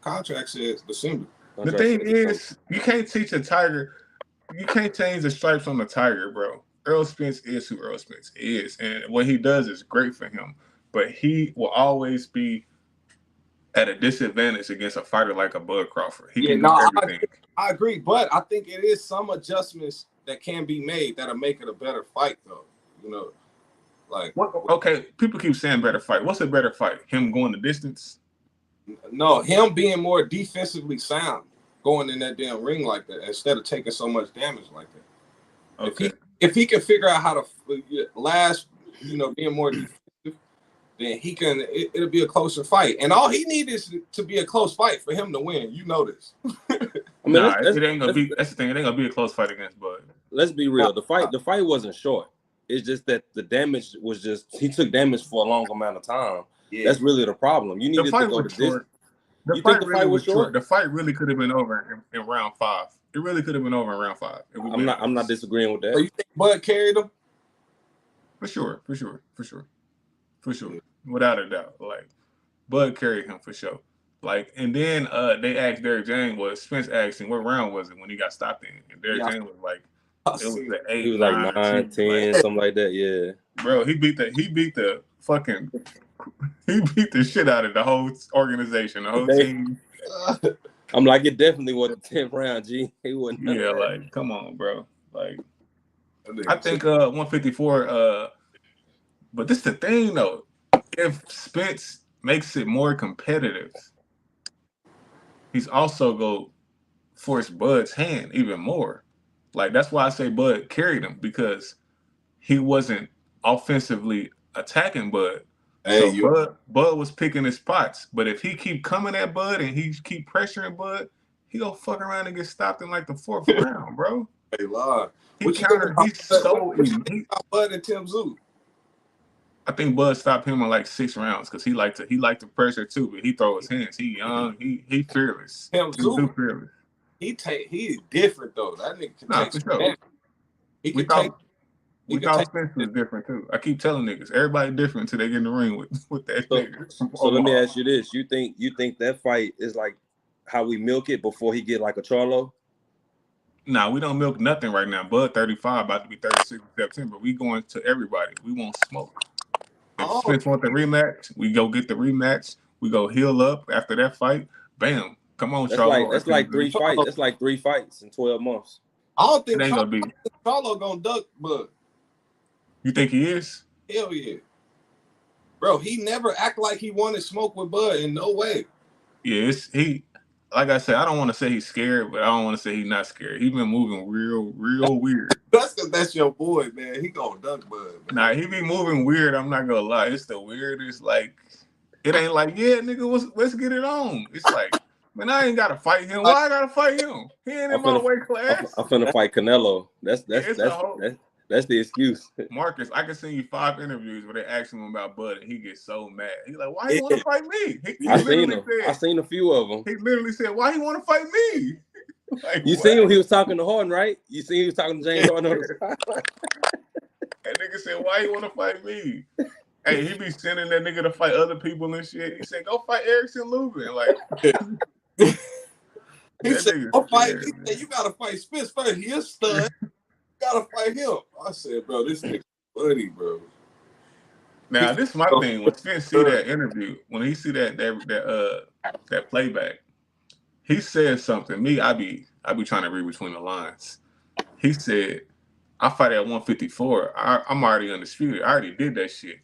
contract says December. The thing is, you can't teach a tiger. You can't change the stripes on the tiger, bro. Earl Spence is who Earl Spence is, and what he does is great for him. But he will always be at a disadvantage against a fighter like a Bud Crawford. He Yeah, can do no, everything. I agree, but I think it is some adjustments that can be made that'll make it a better fight, though. You know, like Okay, people keep saying better fight. What's a better fight? Him going the distance? no, him being more defensively sound, going in that damn ring like that instead of taking so much damage like that. Okay. If he can figure out how to last, being more defensive, then he can. It'll be a closer fight, and all he needs is to be a close fight for him to win. You know this. I mean, it ain't gonna be. That's the thing. It ain't gonna be a close fight against Bud. Let's be real. The fight wasn't short. It's just that the damage was just he took damage for a long amount of time. Yeah. That's really the problem. You needed to go to this. The fight was short. The fight really could have been over in round 5. It really could have been over in round 5. I'm not disagreeing with that. So you think Bud carried him? For sure. Without a doubt. Like Bud carried him for sure. Like, and then they asked Derrick James, Spence asked him what round was it when he got stopped in, and Derrick James was like, it was the 8. He was like 9, 10, something like that. Yeah, bro, he beat the shit out of the whole organization, the whole team. I'm like, it definitely wasn't 10th round, G. He wasn't. Yeah, like, come on, bro. Like, I think 154. But this is the thing though. If Spence makes it more competitive, he's also go force Bud's hand even more. Like, that's why I say Bud carried him, because he wasn't offensively attacking Bud. Hey, so Bud was picking his spots. But if he keep coming at Bud and he keep pressuring Bud, he gonna fuck around and get stopped in like the 4th round, bro. Hey, Lord. He's so elite. Bud and Tim Zoo. I think Bud stopped him in like 6 rounds because he liked to pressure too, but he throw his hands. He young, he fearless. Tim Zoo fearless. He's different though. That nigga can take for sure. He can take. We thought Spence was different too. I keep telling niggas, everybody different until they get in the ring with that nigga. So let me ask you this: you think that fight is like how we milk it before he get like a Charlo? Nah, we don't milk nothing right now. Bud 35, about to be 36 in September. We going to everybody. We won't smoke. If Spence want the rematch, we go get the rematch. We go heal up after that fight. Bam. Come on, Charlo. That's like 3 fights. That's like 3 fights in 12 months. I don't think Charlo gonna duck Bud. You think he is? Hell yeah. Bro, he never act like he wanted smoke with Bud in no way. Yeah, like I said, I don't want to say he's scared, but I don't want to say he's not scared. He's been moving real weird. That's because that's your boy, man. He gonna duck Bud. Man. Nah, he be moving weird. I'm not gonna lie. It's the weirdest. Like, it ain't like, yeah, nigga, let's get it on. It's like, man, I ain't gotta fight him. Why I gotta fight him? He ain't in my weight class. I'm finna fight Canelo. That's the excuse. Marcus, I can send you 5 interviews where they ask him about Bud and he gets so mad. He's like, why you want to fight me? I seen a few of them. He literally said, why you want to fight me? Like, you seen him? He was talking to Harden, right? You seen he was talking to James Harden. That nigga said, why you want to fight me? Hey, he be sending that nigga to fight other people and shit. He said, go fight Erickson Lubin. Like, he said, go fight. He said, you gotta fight Spence first. He a stud. Gotta fight him. I said, bro, this nigga funny, bro. Now, this is my thing. When Spence see that interview, when he see that playback, he said something. I be trying to read between the lines. He said, I fight at 154. I'm already undisputed. I already did that shit.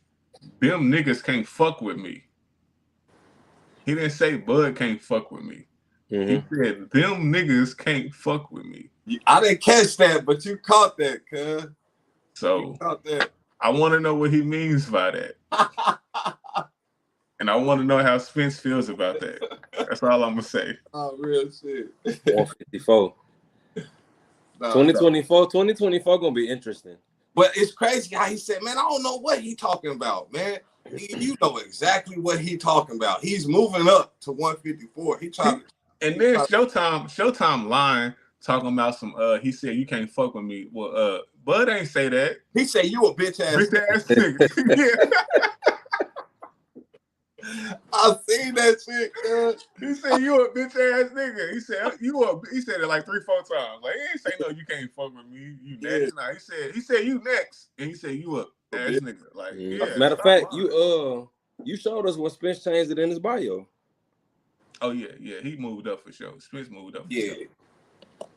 Them niggas can't fuck with me. He didn't say Bud can't fuck with me. Mm-hmm. He said, them niggas can't fuck with me. I didn't catch that, but you caught that, cuz. So I want to know what he means by that. And I want to know how Spence feels about that. That's all I'm going to say. Oh, real shit. 154. 2024 going to be interesting. But it's crazy how he said, man, I don't know what he talking about, man. You know exactly what he talking about. He's moving up to 154. He trying. And then Showtime lying, talking about some. He said you can't fuck with me. Well, Bud ain't say that. He said you a bitch ass nigga. Yeah. I seen that shit, He said you a bitch ass nigga. He said he said it like 3-4 times. Like he ain't say no, you can't fuck with me. You next. Nah, he said you next. And he said you a ass nigga. Like, yeah. Matter of fact, you showed us when Spence changed it in his bio. Oh yeah, he moved up for sure. Spence moved up for sure.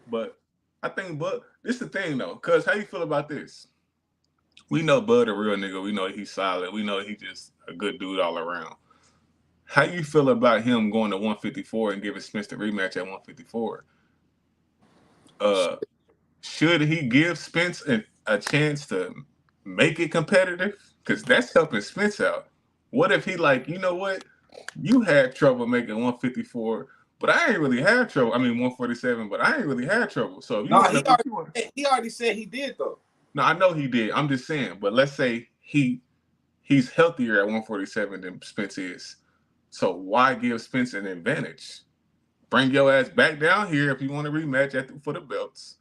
But I think this the thing though, cause how you feel about this? We know Bud a real nigga. We know he's solid. We know he just a good dude all around. How you feel about him going to 154 and giving Spence the rematch at 154? Should he give Spence a chance to make it competitive? Because that's helping Spence out. What if he like, you know what? You had trouble making 154, but I ain't really had trouble. I mean 147, but I ain't really had trouble. So he already said he did though. No, I know he did. I'm just saying. But let's say he's healthier at 147 than Spence is. So why give Spence an advantage? Bring your ass back down here if you want to rematch for the belts,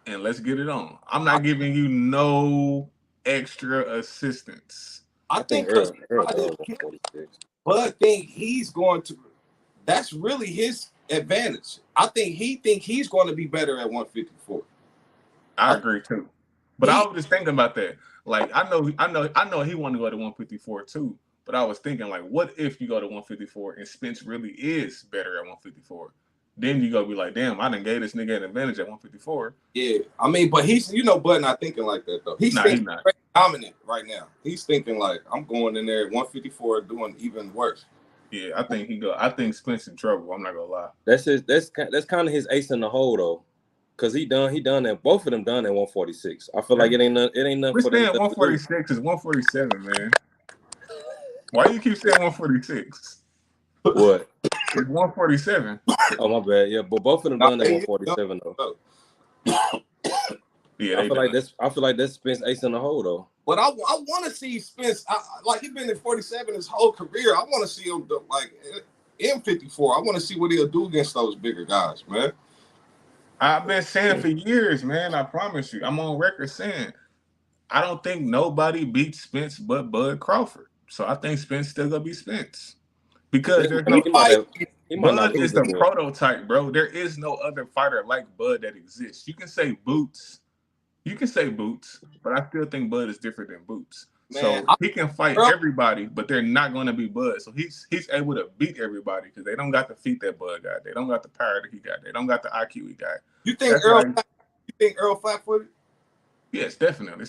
and let's get it on. I'm not giving you no extra assistance. I think Bud think he's going to. That's really his advantage. I think he's going to be better at 154. I agree too. But I was just thinking about that. Like I know he wanted to go to 154 too. But I was thinking like, what if you go to 154 and Spence really is better at 154? Then you go be like, damn, I done gave this nigga an advantage at 154. Yeah, I mean, but he's Bud not thinking like that though. He's not dominant right now. He's thinking like, I'm going in there at 154 doing even worse. Yeah, I think Spence in trouble. I'm not gonna lie. That's kind of his ace in the hole though. Cause he done that. Both of them done at 146. I feel like it ain't nothing We're for them. 146 is 147, man. Why do you keep saying 146? What? It's 147. Oh my bad. Yeah, but both of them done at 147 though. Yeah, I feel like that's Spence ace in the hole though. But I want to see Spence. Like he's been in 47 his whole career. I want to see him like in 54. I want to see what he'll do against those bigger guys, man. I've been saying for years, man. I promise you, I'm on record saying I don't think nobody beats Spence but Bud Crawford. So I think Spence still gonna be Spence because there's no fight. Bud is the prototype, bro. There is no other fighter like Bud that exists. You can say Boots, but I still think Bud is different than Boots. Man, so he can fight everybody, but they're not going to be Bud. So he's able to beat everybody because they don't got the feet that Bud got. They don't got the power that he got. They don't got the IQ he got. You think Earl flat-footed? Yes, definitely.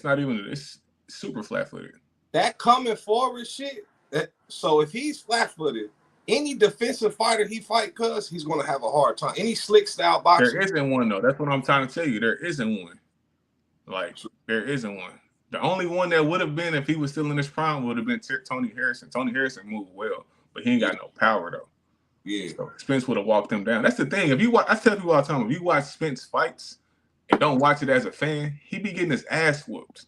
It's super flat-footed. That coming forward shit. So if he's flat-footed, any defensive fighter he fight, he's going to have a hard time. Any slick style boxer. There isn't one though. That's what I'm trying to tell you. There isn't one. Like there isn't one. The only one that would have been if he was still in his prime would have been Tony Harrison. Tony Harrison moved well, but he ain't got no power though. Yeah. So Spence would have walked him down. That's the thing. If you watch, I tell people all the time, if you watch Spence fights and don't watch it as a fan, he be getting his ass whooped.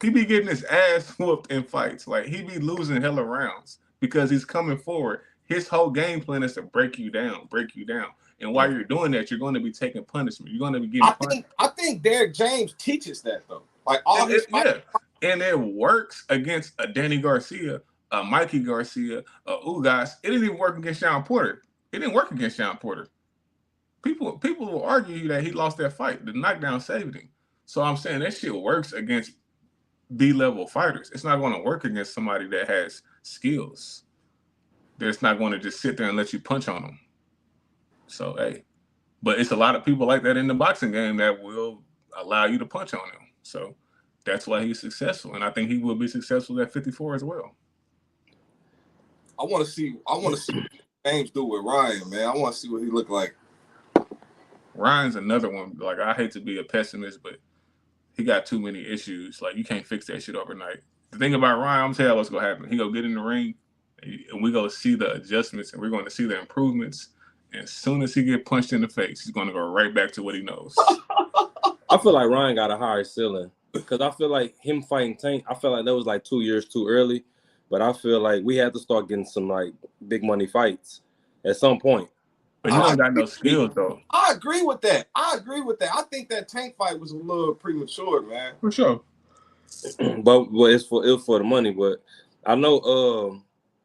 He be getting his ass whooped in fights. Like he be losing hella rounds because he's coming forward. His whole game plan is to break you down. And while you're doing that, you're going to be taking punishment. You're going to be getting punished. I think Derrick James teaches that though. Like and it works against a Danny Garcia, a Mikey Garcia, a Ugas. It didn't even work against Sean Porter. It didn't work against Sean Porter. People will argue that he lost that fight. The knockdown saved him. So I'm saying that shit works against B-level fighters. It's not going to work against somebody that has skills. That's not going to just sit there and let you punch on them. So, hey. But it's a lot of people like that in the boxing game that will allow you to punch on him. So that's why he's successful. And I think he will be successful at 54 as well. I want to see what James do with Ryan, man. I want to see what he look like. Ryan's another one. Like, I hate to be a pessimist, but he got too many issues. Like, you can't fix that shit overnight. The thing about Ryan, I'm going to tell you what's going to happen. He going to get in the ring, and we're going to see the adjustments, and we're going to see the improvements. And as soon as he get punched in the face, he's going to go right back to what he knows. I feel like Ryan got a higher ceiling because I feel like him fighting Tank, I feel like that was like 2 years too early. But I feel like we had to start getting some like big money fights at some point. But he don't got no skills though. I agree with that. I think that Tank fight was a little premature, man. For sure. But it was for the money. But I know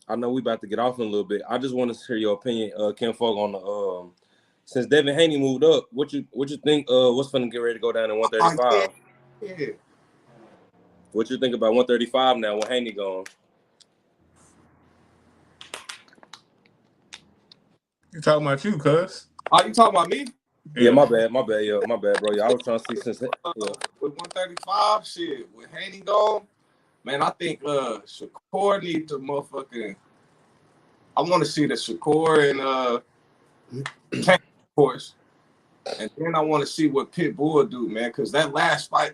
I know we about to get off in a little bit. I just want to hear your opinion, Kim Folk, on the since Devin Haney moved up. What you think? What's finna get ready to go down in 135? Yeah. What you think about 135 now when Haney gone? You talking about you, cuz? Oh, you talking about me? Yeah, my bad, yeah, my bad, bro. Yeah, I was trying to see since With 135, shit, with Haney gone, man, I think Shakur needs to motherfucking. I want to see the Shakur and Tank, of course, and then I want to see what Pitbull do, man, because that last fight,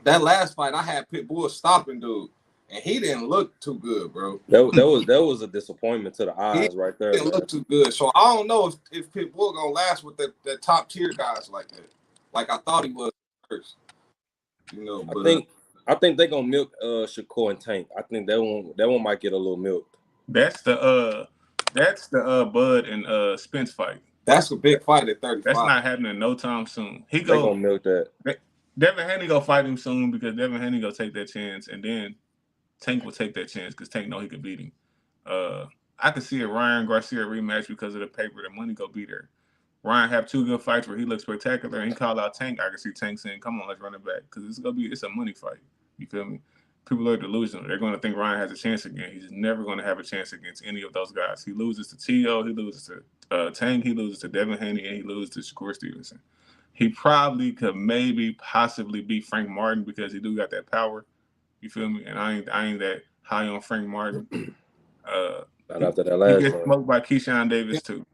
I had Pitbull stopping dude, and he didn't look too good, bro. That was a disappointment to the eyes right there, Didn't man. look too good, so I don't know if Pitbull gonna last with the top tier guys like that, like I thought he was first. You know, but I think they're gonna milk Shakur and Tank. I think that one might get a little milked. That's the Bud and Spence fight. That's a big fight at 35. That's not happening no time soon. They're gonna milk that. Devin Haney go fight him soon because Devin Haney go take that chance, and then Tank will take that chance because Tank know he could beat him. I could see a Ryan Garcia rematch because of the paper. The money go be there. Ryan have 2 good fights where he looks spectacular and he called out Tank. I can see Tank saying, "Come on, let's run it back," because it's a money fight. You feel me? People are delusional. They're going to think Ryan has a chance again. He's never going to have a chance against any of those guys. He loses to T.O., he loses to Tank, he loses to Devin Haney, and he loses to Shakur Stevenson. He probably could possibly beat Frank Martin because he do got that power. You feel me? And I ain't that high on Frank Martin. Not after that last he gets one. smoked by Keyshawn Davis too.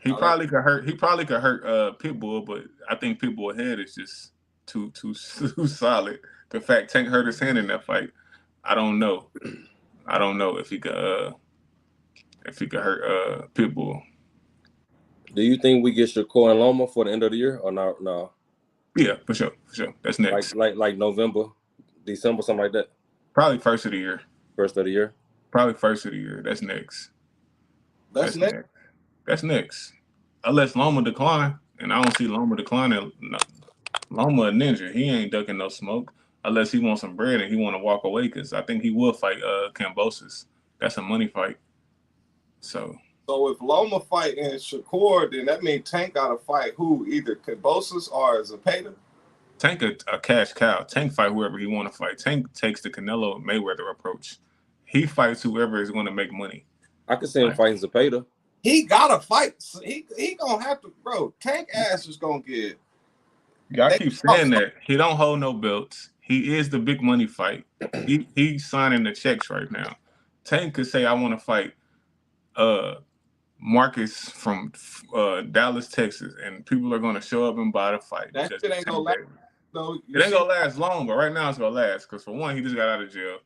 He probably could hurt Pitbull, but I think Pitbull head is just too solid. The fact Tank hurt his hand in that fight, I don't know. I don't know if he could hurt Pitbull. Do you think we get Shakur and Loma for the end of the year or not? No. Yeah, for sure. That's next. Like November, December, something like that. Probably first of the year. First of the year. Probably first of the year. That's next. That's next. That's next. Unless Loma decline, and I don't see Loma declining. No. Loma a ninja. He ain't ducking no smoke unless he wants some bread and he want to walk away because I think he will fight Kambosos. That's a money fight. So if Loma fight and Shakur, then that means Tank got to fight who? Either Kambosos or Zepeda? Tank a cash cow. Tank fight whoever he want to fight. Tank takes the Canelo Mayweather approach. He fights whoever is going to make money. I could see him fighting Zepeda. He gotta fight. He gonna have to, bro. Tank ass is gonna get. Y'all keep saying that he don't hold no belts. He is the big money fight. He's signing the checks right now. Tank could say, "I want to fight Marcus from Dallas, Texas," and people are gonna show up and buy the fight. That shit ain't gonna last. It ain't gonna last long, but right now it's gonna last because for one, he just got out of jail.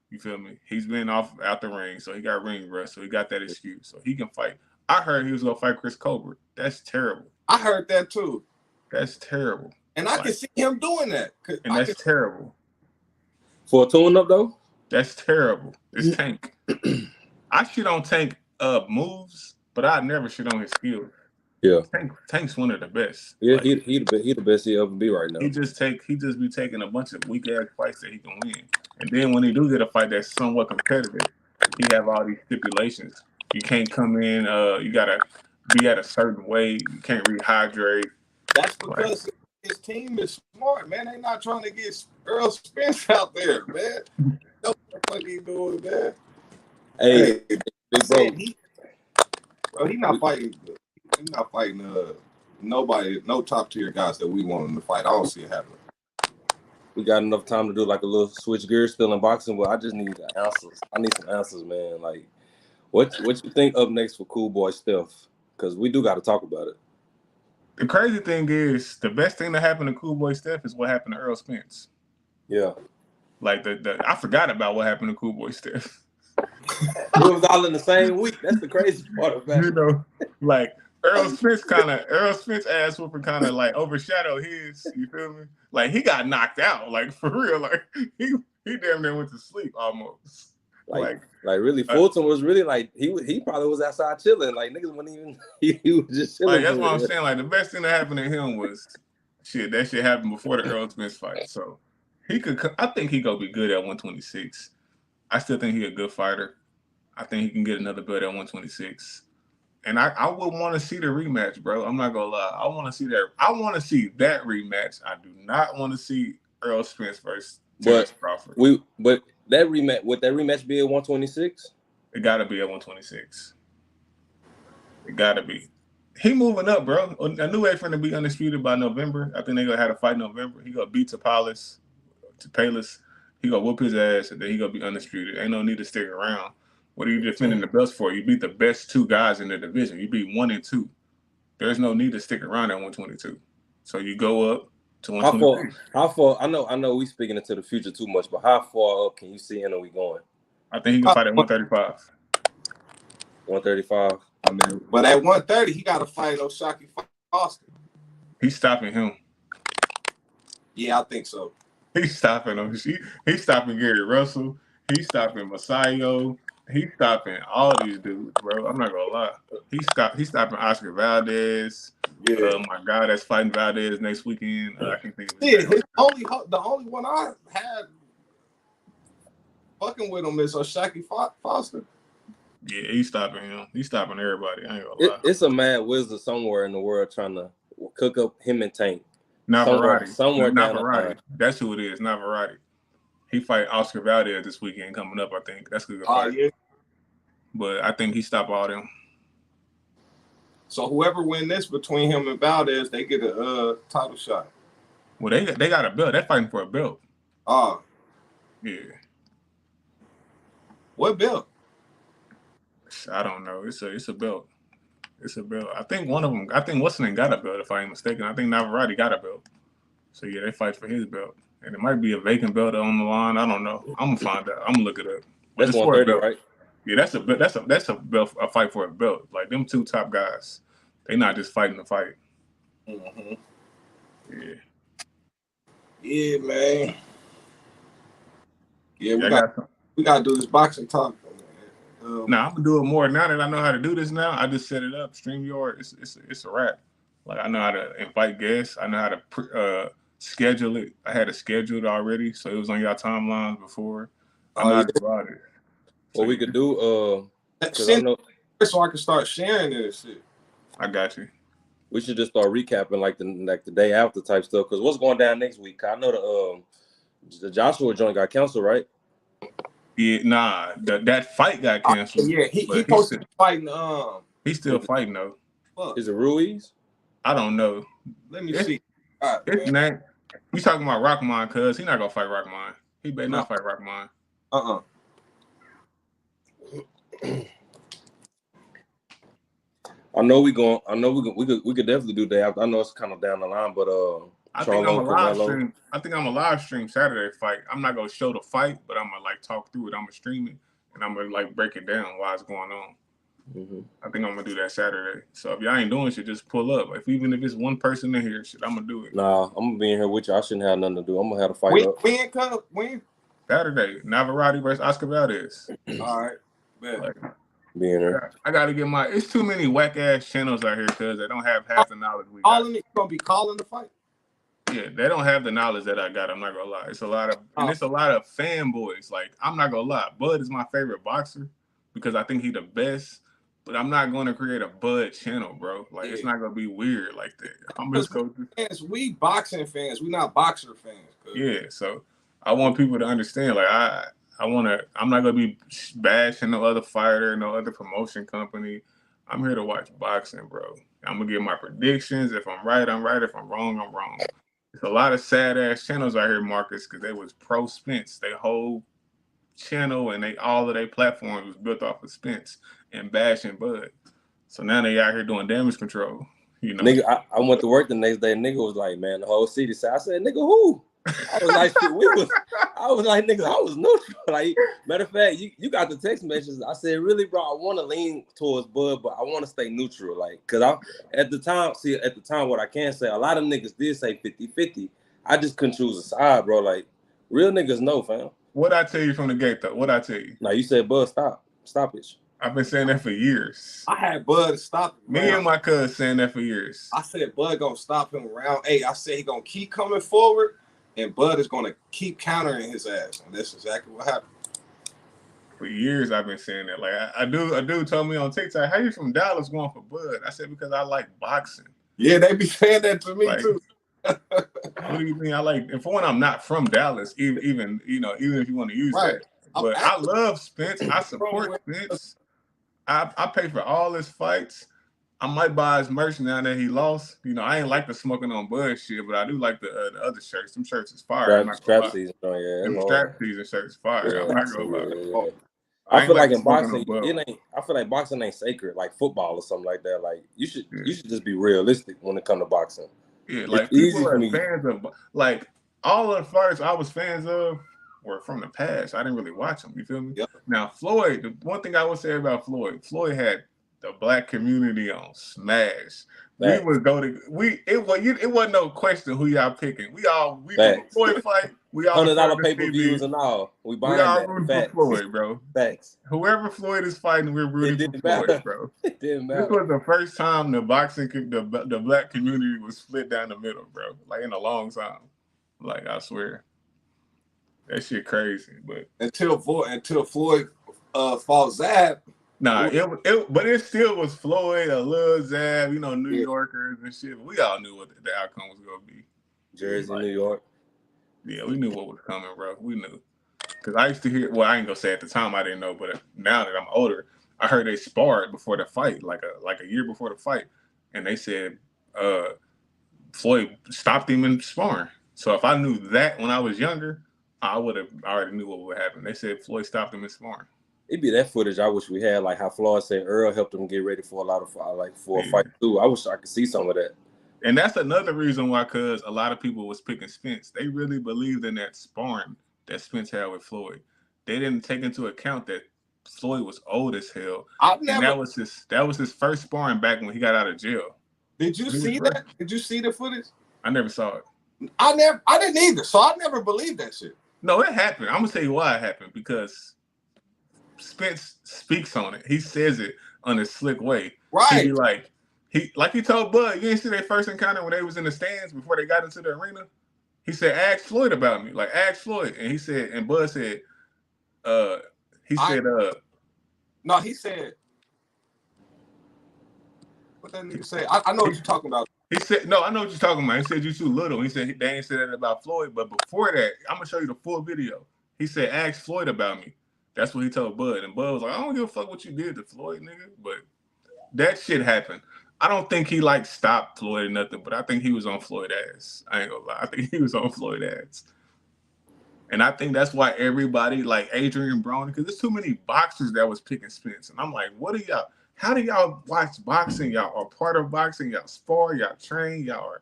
You feel me? He's been out the ring, so he got ring rust, so he got that excuse, so he can fight. I heard he was gonna fight Chris Colbert. That's terrible. I heard that too. That's terrible. And I can see him doing that. And that's terrible. For a tune-up though? That's terrible. It's Tank. I shit on Tank moves, but I never shit on his skills. Yeah. Tank's one of the best. Yeah, like, he the best he ever be right now. He just be taking a bunch of weak ass fights that he can win. And then when he do get a fight that's somewhat competitive, he have all these stipulations. You can't come in, you gotta be at a certain weight, you can't rehydrate. That's because his team is smart, man. They're not trying to get Earl Spence out there, man. What the fuck he doing, man? Hey big bro, he's not fighting. He's not fighting nobody, no top tier guys that we want him to fight. I don't see it happening. We got enough time to do like a little switch gears still in boxing, but I just need answers. I need some answers, man. Like, what you think up next for Cool Boy Steph? Because we do got to talk about it. The crazy thing is, the best thing that happened to Cool Boy Steph is what happened to Earl Spence. Yeah. Like I forgot about what happened to Cool Boy Steph. It was all in the same week. That's the crazy part of it. You know, like Earl Spence ass whooping kind of like overshadowed his. You feel me? Like he got knocked out. Like for real. Like he damn near went to sleep almost. Like really, Fulton was really like he probably was outside chilling. Like niggas wasn't even he was just chilling. Like that's what I'm saying. Like the best thing that happened to him was that shit happened before the Earl Spence fight. So I think he gonna be good at 126. I still think he a good fighter. I think he can get another belt at 126. And I would want to see the rematch, bro. I'm not gonna lie. I want to see that. I want to see that rematch. I do not want to see Earl Spence versus Terrence Crawford. But that rematch, would that rematch be at 126? It gotta be at 126. It gotta be. He moving up, bro. A new way for him to be undisputed by November. I think they gonna have a fight in November. He gonna beat Palis. He gonna whoop his ass, and then he gonna be undisputed. Ain't no need to stick around. What are you defending the belts for? You beat the best two guys in the division. You beat 1 and 2. There's no need to stick around at 122. So you go up to 123. How far? I know we speaking into the future too much, but how far up can you see him? Are we going? I think he can fight at 135. 135. I mean, but at 130, he got to fight O'Shaquie Foster. He's stopping him. Yeah, I think so. He's stopping him. He's stopping Gary Russell. He's stopping Masayo. He's stopping all these dudes, bro. I'm not gonna lie. He's stopping Oscar Valdez. Yeah. My guy that's fighting Valdez next weekend. I can't think of his name. The only one I had fucking with him is O'Shaquie Foster. Yeah, he's stopping him. He's stopping everybody. I ain't gonna lie. It's a mad wizard somewhere in the world trying to cook up him and Tank. Navarrete. Somewhere down the line. That's who it is. Navarrete. He fight Oscar Valdez this weekend coming up. I think that's a good fight. Yeah. But I think he stopped all them. So whoever win this between him and Valdez, they get a title shot. Well, they got a belt. They're fighting for a belt. Yeah. What belt? I don't know. It's a belt. It's a belt. I think one of them. I think what's name got a belt. If I ain't mistaken, I think Navarrete got a belt. So yeah, they fight for his belt, and it might be a vacant belt on the line. I don't know. I'm gonna find out. I'm gonna look it up. But that's 130, right? Yeah, that's a belt. A fight for a belt. Like them two top guys, they not just fighting the fight. Mm-hmm. Yeah. Yeah, man. Yeah, we gotta do this boxing talk. Nah, I'm gonna do it more now that I know how to do this. Now I just set it up. StreamYard, it's a wrap. Like I know how to invite guests. I know how to schedule it. I had it scheduled already, so it was on your timelines before. I know how to do all this. What we could do, so I can start sharing this shit. I got you. We should just start recapping like the day after type stuff. Because what's going down next week? I know the Joshua joint got canceled, right? Yeah, nah. That fight got canceled. Yeah, he supposed to be fighting. He's still fighting though. Is it Ruiz? I don't know. Let me see. It's not. You talking about Rockmine? Cause he's not gonna fight Rockmine. He better not fight Rockmine. I know we could definitely do that. I know it's kind of down the line, but I think I'm a live stream Saturday fight. I'm not gonna show the fight, but I'm gonna like talk through it. I'm gonna stream it and I'm gonna like break it down while it's going on. Mm-hmm. I think I'm gonna do that Saturday. So if y'all ain't doing shit, just pull up. Even if it's one person in here, shit, I'm gonna do it. Nah, I'm gonna be in here with you. I shouldn't have nothing to do. I'm gonna have to fight up. When? Saturday, Navarrete versus Oscar Valdez. All right, like, be in here. I gotta get it's too many whack ass channels out here because they don't have half the knowledge we got. All of them gonna be calling the fight. Yeah, they don't have the knowledge that I got. I'm not gonna lie. It's a lot of fanboys. Like I'm not gonna lie. Bud is my favorite boxer because I think he's the best. But I'm not going to create a Bud channel, bro. Like it's not gonna be weird like that. I'm just going. We boxing fans. We not boxer fans. Yeah, so I want people to understand. Like I'm not gonna be bashing no other fighter, no other promotion company. I'm here to watch boxing, bro. I'm gonna give my predictions. If I'm right, I'm right. If I'm wrong, I'm wrong. There's a lot of sad ass channels out here, Marcus, because they was pro Spence. They whole channel and all of their platforms was built off of Spence and bashing Bud. So now they out here doing damage control. You know, nigga, I went to work the next day. Nigga was like, man, the whole city said. I said, nigga, who? I was like, shit, I was like, nigga, I was neutral. Like, matter of fact, you got the text messages. I said, really, bro, I want to lean towards Bud, but I want to stay neutral. Like, cause at the time, what I can say, a lot of niggas did say 50-50. I just couldn't choose a side, bro. Like, real niggas know, fam. What'd I tell you from the gate, though? What'd I tell you? Now, you said, Bud, stop it. I've been saying that for years. I had Bud stop it. Me and my cousin saying that for years. I said Bud gonna stop him around 8. I said he gonna keep coming forward, and Bud is gonna keep countering his ass. And that's exactly what happened. For years I've been saying that. Like a dude told me on TikTok, "How you from Dallas going for Bud?" I said because I like boxing. Yeah, they be saying that to me Like, too. what do you mean? I like, and for one, I'm not from Dallas. Even if you want to use Right. that, but I love Spence. I support From Spence. I pay for all his fights. I might buy his merch now that he lost. I ain't like the smoking on Bud shit, but I do like the other shirts. Them shirts is fire. I'm not gonna Strap lie. season, yeah, Them strap season shirts fire. I'm not gonna lie. yeah. I I ain't feel like like the in smoking on boxing, Bud. I feel like boxing ain't sacred, like football or something like that. Like you should Yeah. just be realistic when it comes to boxing. Yeah, It's like people easy for are me. fans of like all of the fighters I was fans of were from the past. I didn't really watch them. You feel me? Yep. Now Floyd, the one thing I would say about Floyd had the black community on smash. We Facts. would go to it wasn't no question who y'all picking. We knew the Facts. Floyd fight. We all in front $100 of the pay-per-views TV. and all. We We buying all that. rooting Facts. for Floyd, bro. Facts. Whoever Floyd is fighting, we're It rooting for didn't Floyd, matter. bro. It didn't This matter. was the first time the the black community was split down the middle, bro. Like in a long time. Like I swear, that shit crazy. But until Floyd fought Zab. nah, but it still was Floyd, a Lil Zab, New Yeah. Yorkers and shit. We all knew what the outcome was gonna be. Jersey, New York. Yeah, we knew what was coming, bro. We knew. Cause I used to hear. Well, I ain't gonna say at the time I didn't know, but now that I'm older, I heard they sparred before the fight, like a year before the fight, and they said Floyd stopped him in sparring. So if I knew that when I was younger, I already knew what would happen. They said Floyd stopped him in sparring. It'd be that footage I wish we had, like how Floyd said Earl helped him get ready for a lot of for a fight too. I wish I could see some of that. And that's another reason why, cause a lot of people was picking Spence. They really believed in that sparring that Spence had with Floyd. They didn't take into account that Floyd was old as hell. And that was his first sparring back when he got out of jail. Did you see that? Did you see the footage? I never saw it. I didn't either. So I never believed that shit. No, it happened. I'm gonna tell you why it happened, because Spence speaks on it. He says it on a slick way. Right. He told Bud, you didn't see their first encounter when they was in the stands before they got into the arena? He said, ask Floyd about me. Like, ask Floyd. And Bud said, no, he said, what that nigga say? I know what you're talking about. He said, no, I know what you're talking about. He said you too little. He said they ain't said that about Floyd. But before that, I'm gonna show you the full video. He said, ask Floyd about me. That's what he told Bud. And Bud was like, I don't give a fuck what you did to Floyd, nigga. But that shit happened. I don't think he stopped Floyd or nothing, but I think he was on Floyd ass. I ain't gonna lie. I think he was on Floyd ass. And I think that's why everybody like Adrian Broner, because there's too many boxers that was picking Spence. And I'm like, what are y'all? How do y'all watch boxing? Y'all are part of boxing. Y'all spar. Y'all train. Y'all are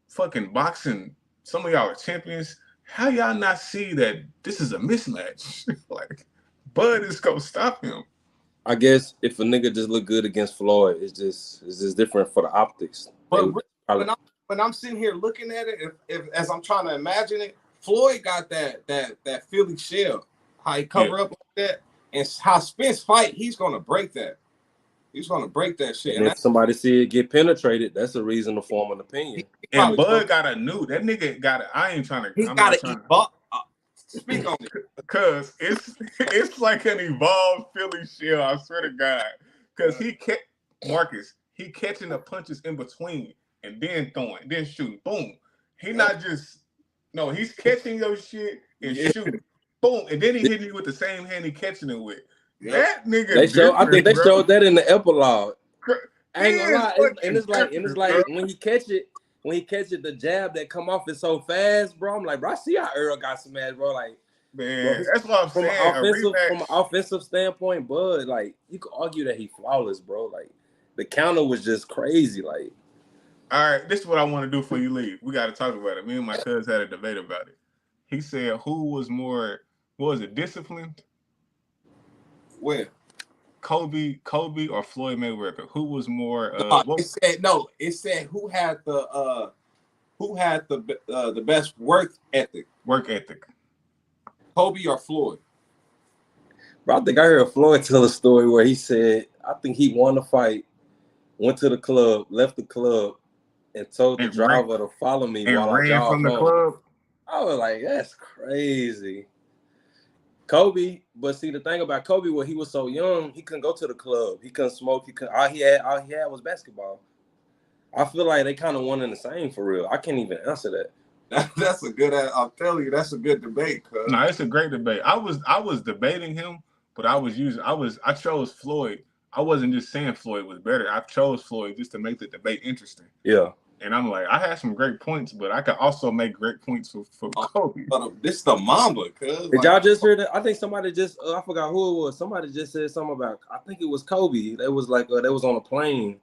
fucking boxing. Some of y'all are champions. How y'all not see that this is a mismatch? Like, Bud is gonna stop him. I guess if a nigga just look good against Floyd, it's just different for the optics. But when I'm sitting here looking at it, if as I'm trying to imagine it, Floyd got that Philly shell, how he cover up like that, and how Spence fight, he's gonna break that. He's gonna break that shit. And if somebody see it get penetrated, that's a reason to form an opinion. And Bud got a new. That nigga got it. I ain't trying to. He got to speak on it, cause it's like an evolved Philly shell. I swear to God, cause he kept Marcus. He catching the punches in between and then throwing, then shooting. Boom. He not just he's catching your shit and shooting. Boom, and then he hitting you with the same hand he catching it with. That nigga. I think they showed that in the epilogue. I ain't gonna lie, it's like when he catch it, the jab that come off is so fast, bro. I'm like, bro, I see how Earl got smashed, bro. Like, man, bro, that's what I'm saying. From an offensive standpoint, Bud, like, you could argue that he flawless, bro. Like, the counter was just crazy. Like, all right, this is what I want to do before you leave. We got to talk about it. Me and my cousin had a debate about it. He said, who was more, disciplined? Where? Kobe or Floyd Mayweather? Who was more? It said who had the best work ethic. Work ethic. Kobe or Floyd? Bro, I think I heard Floyd tell a story where he said, I think he won a fight, went to the club, left the club, and told the driver to follow me while I jogged from the club. I was like, that's crazy. Kobe, but see the thing about Kobe, when he was so young, he couldn't go to the club, he couldn't smoke, he couldn't. All he had was basketball. I feel like they kind of one and the same for real. I can't even answer that. That's a good. I'm telling you, that's a good debate. Cause No, it's a great debate. I was debating him, but I chose Floyd. I wasn't just saying Floyd was better. I chose Floyd just to make the debate interesting. Yeah. And I'm like, I had some great points, but I could also make great points for Kobe. But this the Mamba, cuz. Did y'all just hear that? I think somebody just, I forgot who it was. Somebody just said something about, I think it was Kobe. They was like, they was on a plane.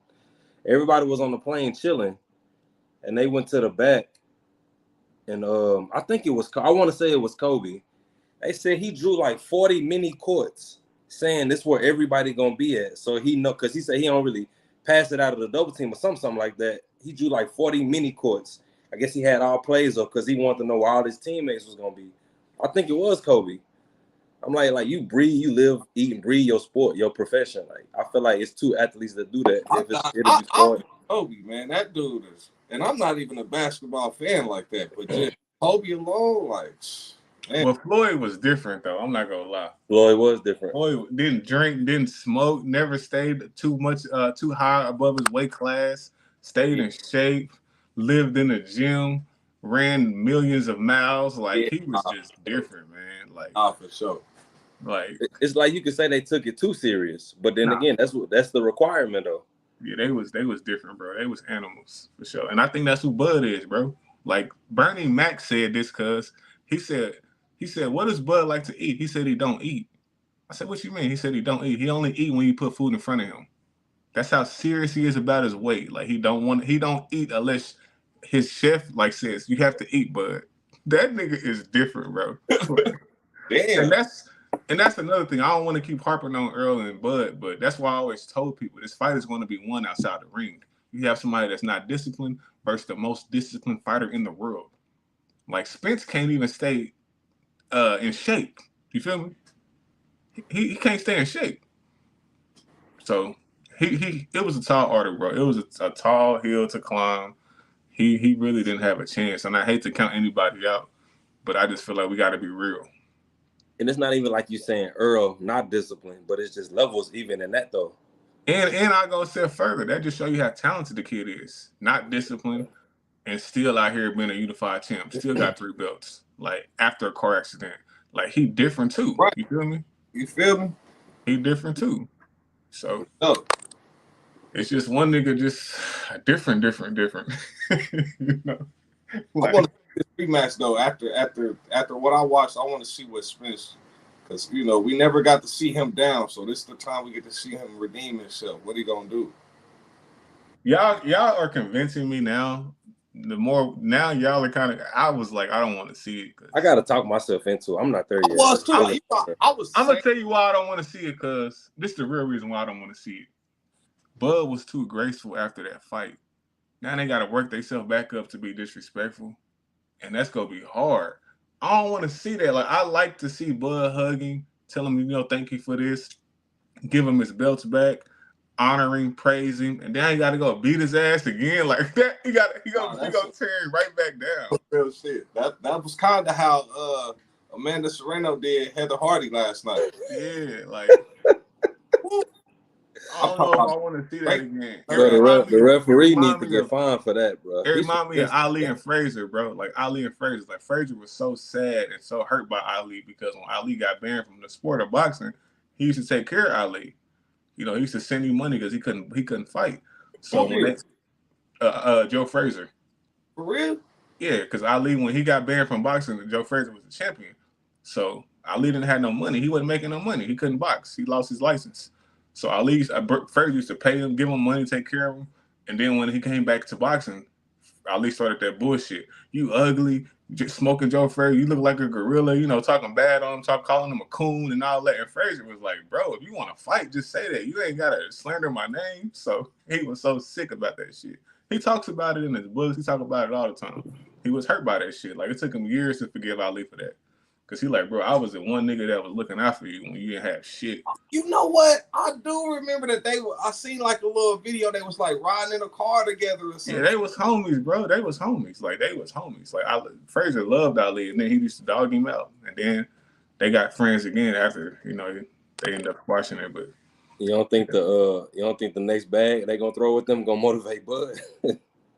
Everybody was on the plane chilling. And they went to the back. And I think it was, I want to say it was Kobe. They said he drew like 40 mini courts, saying this where everybody gonna be at. So he know, because he said he don't really pass it out of the double team or something like that. He drew like 40 mini courts. I guess he had all plays up because he wanted to know where all his teammates was gonna be. I think it was Kobe. I'm like you breathe, you live, eat, and breathe your sport, your profession. Like I feel like it's two athletes that do that. I'm Kobe, man, that dude is, and I'm not even a basketball fan like that, but just Kobe alone, like. Man. Well, Floyd was different though. I'm not gonna lie. Floyd was different. Floyd didn't drink, didn't smoke, never stayed too high above his weight class. Stayed in shape, lived in the gym, ran millions of miles. Like he was just different, man. Like for sure. Like it's like you could say they took it too serious, but then again, that's the requirement though. Yeah, they was different, bro. They was animals for sure, and I think that's who Bud is, bro. Like Bernie Mac said this because he said, what does Bud like to eat? He said he don't eat. I said, what you mean? He said he don't eat. He only eat when you put food in front of him. That's how serious he is about his weight. Like he don't eat unless his chef like says you have to eat, Bud. That nigga is different, bro. Damn. And that's another thing. I don't want to keep harping on Earl and Bud, but that's why I always told people this fight is going to be won outside the ring. You have somebody that's not disciplined versus the most disciplined fighter in the world. Like Spence can't even stay in shape. You feel me? He can't stay in shape. So it was a tall order, bro. It was a tall hill to climb. He really didn't have a chance. And I hate to count anybody out, but I just feel like we got to be real. And it's not even like you saying Earl not disciplined, but it's just levels even in that though. And I go a step further. That just show you how talented the kid is. Not disciplined, and still out here being a unified champ. Still got 3 belts. Like after a car accident. Like he different too. Right. You feel me? You feel me? He different too. So it's just one nigga just different. You know? Like, I want to see this rematch though. After what I watched, I want to see what Spence, because we never got to see him down. So this is the time we get to see him redeem himself. What he gonna do? Y'all are convincing me now. The more now y'all are kind of. I was like, I don't want to see it. I gotta talk myself into it. I'm not there yet. I'm gonna tell you why I don't want to see it, because this is the real reason why I don't want to see it. Bud was too graceful after that fight. Now they got to work themselves back up to be disrespectful, and that's gonna be hard. I don't want to see that. Like I like to see Bud hugging, tell him thank you for this, give him his belts back, honoring, praise him, and then you got to go beat his ass again like that. He gonna tear him right back down. Real shit. That was kind of how Amanda Serrano did Heather Hardy last night. Yeah, like. I don't know if I want to see that again. Bro, the referee needs to get fined for that, bro. It reminds me of Ali and Frazier, bro. Like Ali and Frazier. Like Frazier was so sad and so hurt by Ali because when Ali got banned from the sport of boxing, he used to take care of Ali. He used to send him money because he couldn't fight. So when Joe Frazier. For real? Yeah, because Ali, when he got banned from boxing, Joe Frazier was the champion. So Ali didn't have no money. He wasn't making no money. He couldn't box. He lost his license. So Frazier used to pay him, give him money, take care of him. And then when he came back to boxing, Ali started that bullshit. You ugly, just smoking Joe Frazier. You look like a gorilla, talking bad on him, calling him a coon and all that. And Frazier was like, bro, if you want to fight, just say that. You ain't got to slander my name. So he was so sick about that shit. He talks about it in his books. He talks about it all the time. He was hurt by that shit. Like, it took him years to forgive Ali for that. Because he like, bro, I was the one nigga that was looking out for you when you didn't have shit. You know what? I do remember that I seen like a little video. They was like riding in a car together or something. Yeah, they was homies, bro. They was homies. Like, Frazier loved Ali, and then he used to dog him out. And then they got friends again after they end up squashing it. But You don't think the next bag they gonna throw with them gonna motivate Bud?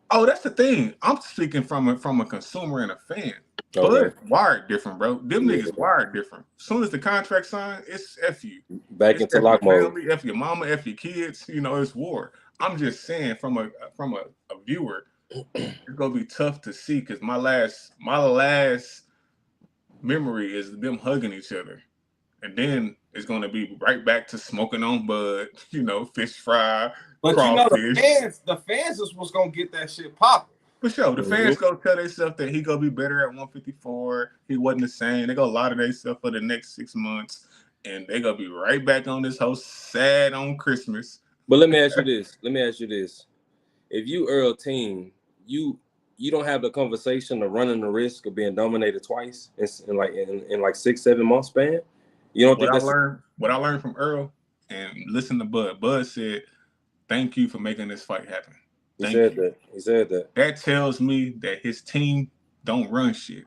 oh, that's the thing. I'm speaking from a consumer and a fan. Okay. Bud wired different, bro. Them Yeah. niggas wired different. As soon as the contract signed, it's F you. Back It's into F your lock mode. family, F your mama, F your kids. It's war. I'm just saying from a viewer, it's gonna be tough to see because my last memory is them hugging each other. And then it's gonna be right back to smoking on bud, fish fry, But crawfish. the fans is what's gonna get that shit popping. For sure, the Mm-hmm. fans go tell themselves that he gonna be better at 154. He wasn't the same. They gonna lie to themselves for the next 6 months, and they gonna be right back on this whole sad on Christmas. But let me ask you this. If you Earl team, you don't have the conversation of running the risk of being dominated twice in like 6-7 months span. You don't think that's What I learned from Earl and listen to Bud. Bud said, "Thank you for making this fight happen." He said that. That tells me that his team don't run shit.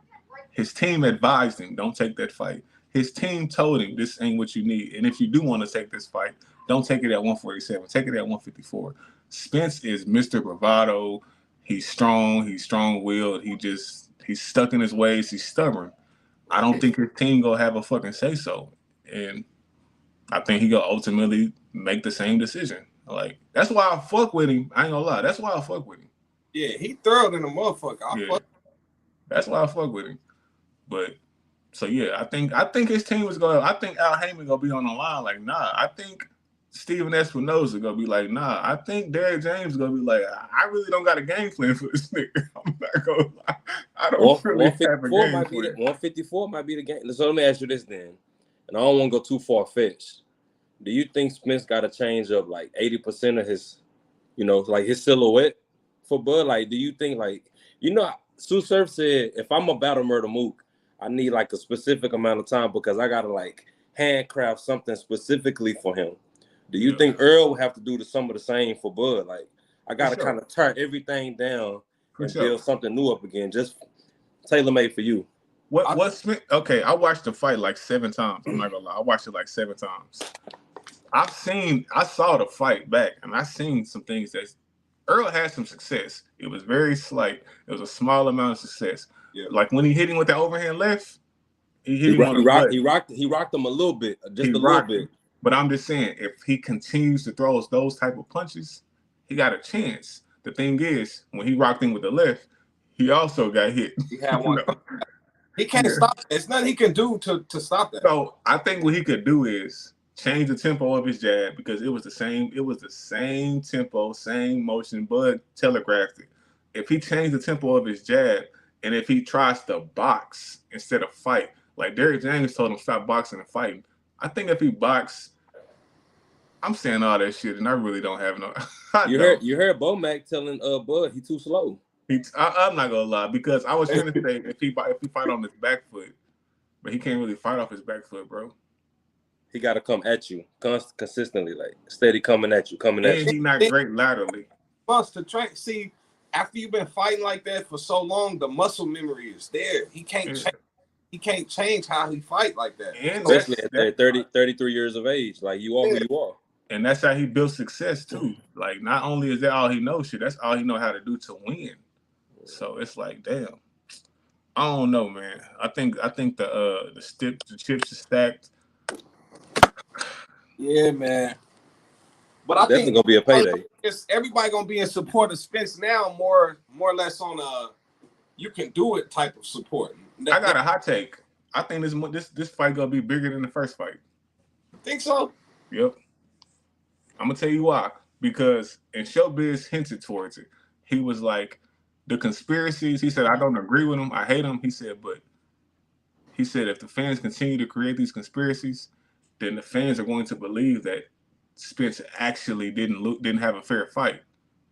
His team advised him, don't take that fight. His team told him this ain't what you need. And if you do want to take this fight, don't take it at 147. Take it at 154. Spence is Mr. Bravado. He's strong. He's strong-willed. He's stuck in his ways. He's stubborn. I don't think his team gonna have a fucking say so. And I think he gonna ultimately make the same decision. Like, that's why I fuck with him. I ain't gonna lie. That's why I fuck with him. Yeah, he thorough than a motherfucker. That's why I fuck with him. But so yeah, I think his team was gonna. I think Al Heyman gonna be on the line. Like, nah. I think Steven Espinosa gonna be like, nah. I think Derrick James gonna be like, I really don't got a game plan for this nigga. I'm not gonna lie. I don't really have a game plan. 154 might be the game. So let me ask you this then, and I don't want to go too far fetched. Do you think Spence got to change up like 80% of his, like his silhouette for Bud? Like, do you think Sue Surf said, if I'm a battle murder Mook, I need like a specific amount of time because I gotta like handcraft something specifically for him. Do you think Earl will have to do some of the same for Bud? Like, I gotta kind of tear everything down and build something new up again, just tailor made for you. Okay, I watched the fight like 7 times. I'm not gonna lie, I watched it like 7 times. I saw the fight back, and I seen some things that Earl had some success. It was very slight. It was a small amount of success. Yeah. Like when he hit him with the overhand left, he rocked him a little bit, little bit. But I'm just saying, if he continues to throw those type of punches, he got a chance. The thing is, when he rocked him with the left, he also got hit. He had one. He can't stop it. There's nothing he can do to stop that. So I think what he could do is change the tempo of his jab because it was the same tempo, same motion, Bud telegraphed it. If he changed the tempo of his jab and if he tries to box instead of fight, like Derrick James told him stop boxing and fighting. I think if he boxed, I'm saying all that shit and I really don't have no. You heard Bomac telling Bud he too slow. I'm not gonna lie because I was trying to say if he fight on his back foot, but he can't really fight off his back foot, bro. He got to come at you consistently, like steady coming at you. And he not great laterally. Plus, to train, see, after you've been fighting like that for so long, the muscle memory is there. He can't change. He can't change how he fight like that. And especially at 33 years of age, like you are who you are. And that's how he built success too. Like not only is that all he knows, shit, that's all he know how to do to win. So it's like, damn. I don't know, man. I think the chips are stacked. Yeah, man. But I definitely think gonna be a payday. Everybody gonna be in support of Spence now, more or less on a you can do it type of support. I got a hot take. I think this fight gonna be bigger than the first fight. Think so? Yep. I'm gonna tell you why. Because and Showbiz hinted towards it. He was like, the conspiracies. He said, I don't agree with them. I hate them. He said, if the fans continue to create these conspiracies, then the fans are going to believe that Spence actually didn't have a fair fight.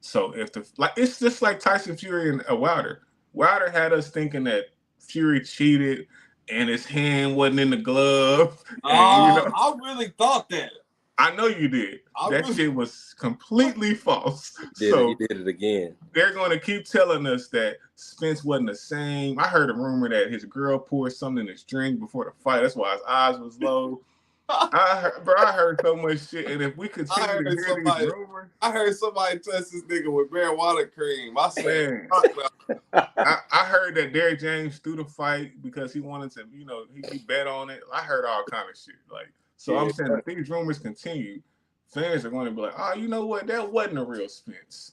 So it's just like Tyson Fury and Wilder. Wilder had us thinking that Fury cheated and his hand wasn't in the glove. And, I really thought that. I know you did. That shit was completely false. He So did it again. they're going to keep telling us that Spence wasn't the same. I heard a rumor that his girl poured something in his drink before the fight. That's why his eyes was low. I heard so much shit. And if we continue to hear these rumors, I heard somebody test this nigga with marijuana cream. I said, I heard that Derrick James threw the fight because he wanted to, he bet on it. I heard all kind of shit. So I'm saying if these rumors continue, fans are going to be like, oh, you know what? That wasn't a real Spence.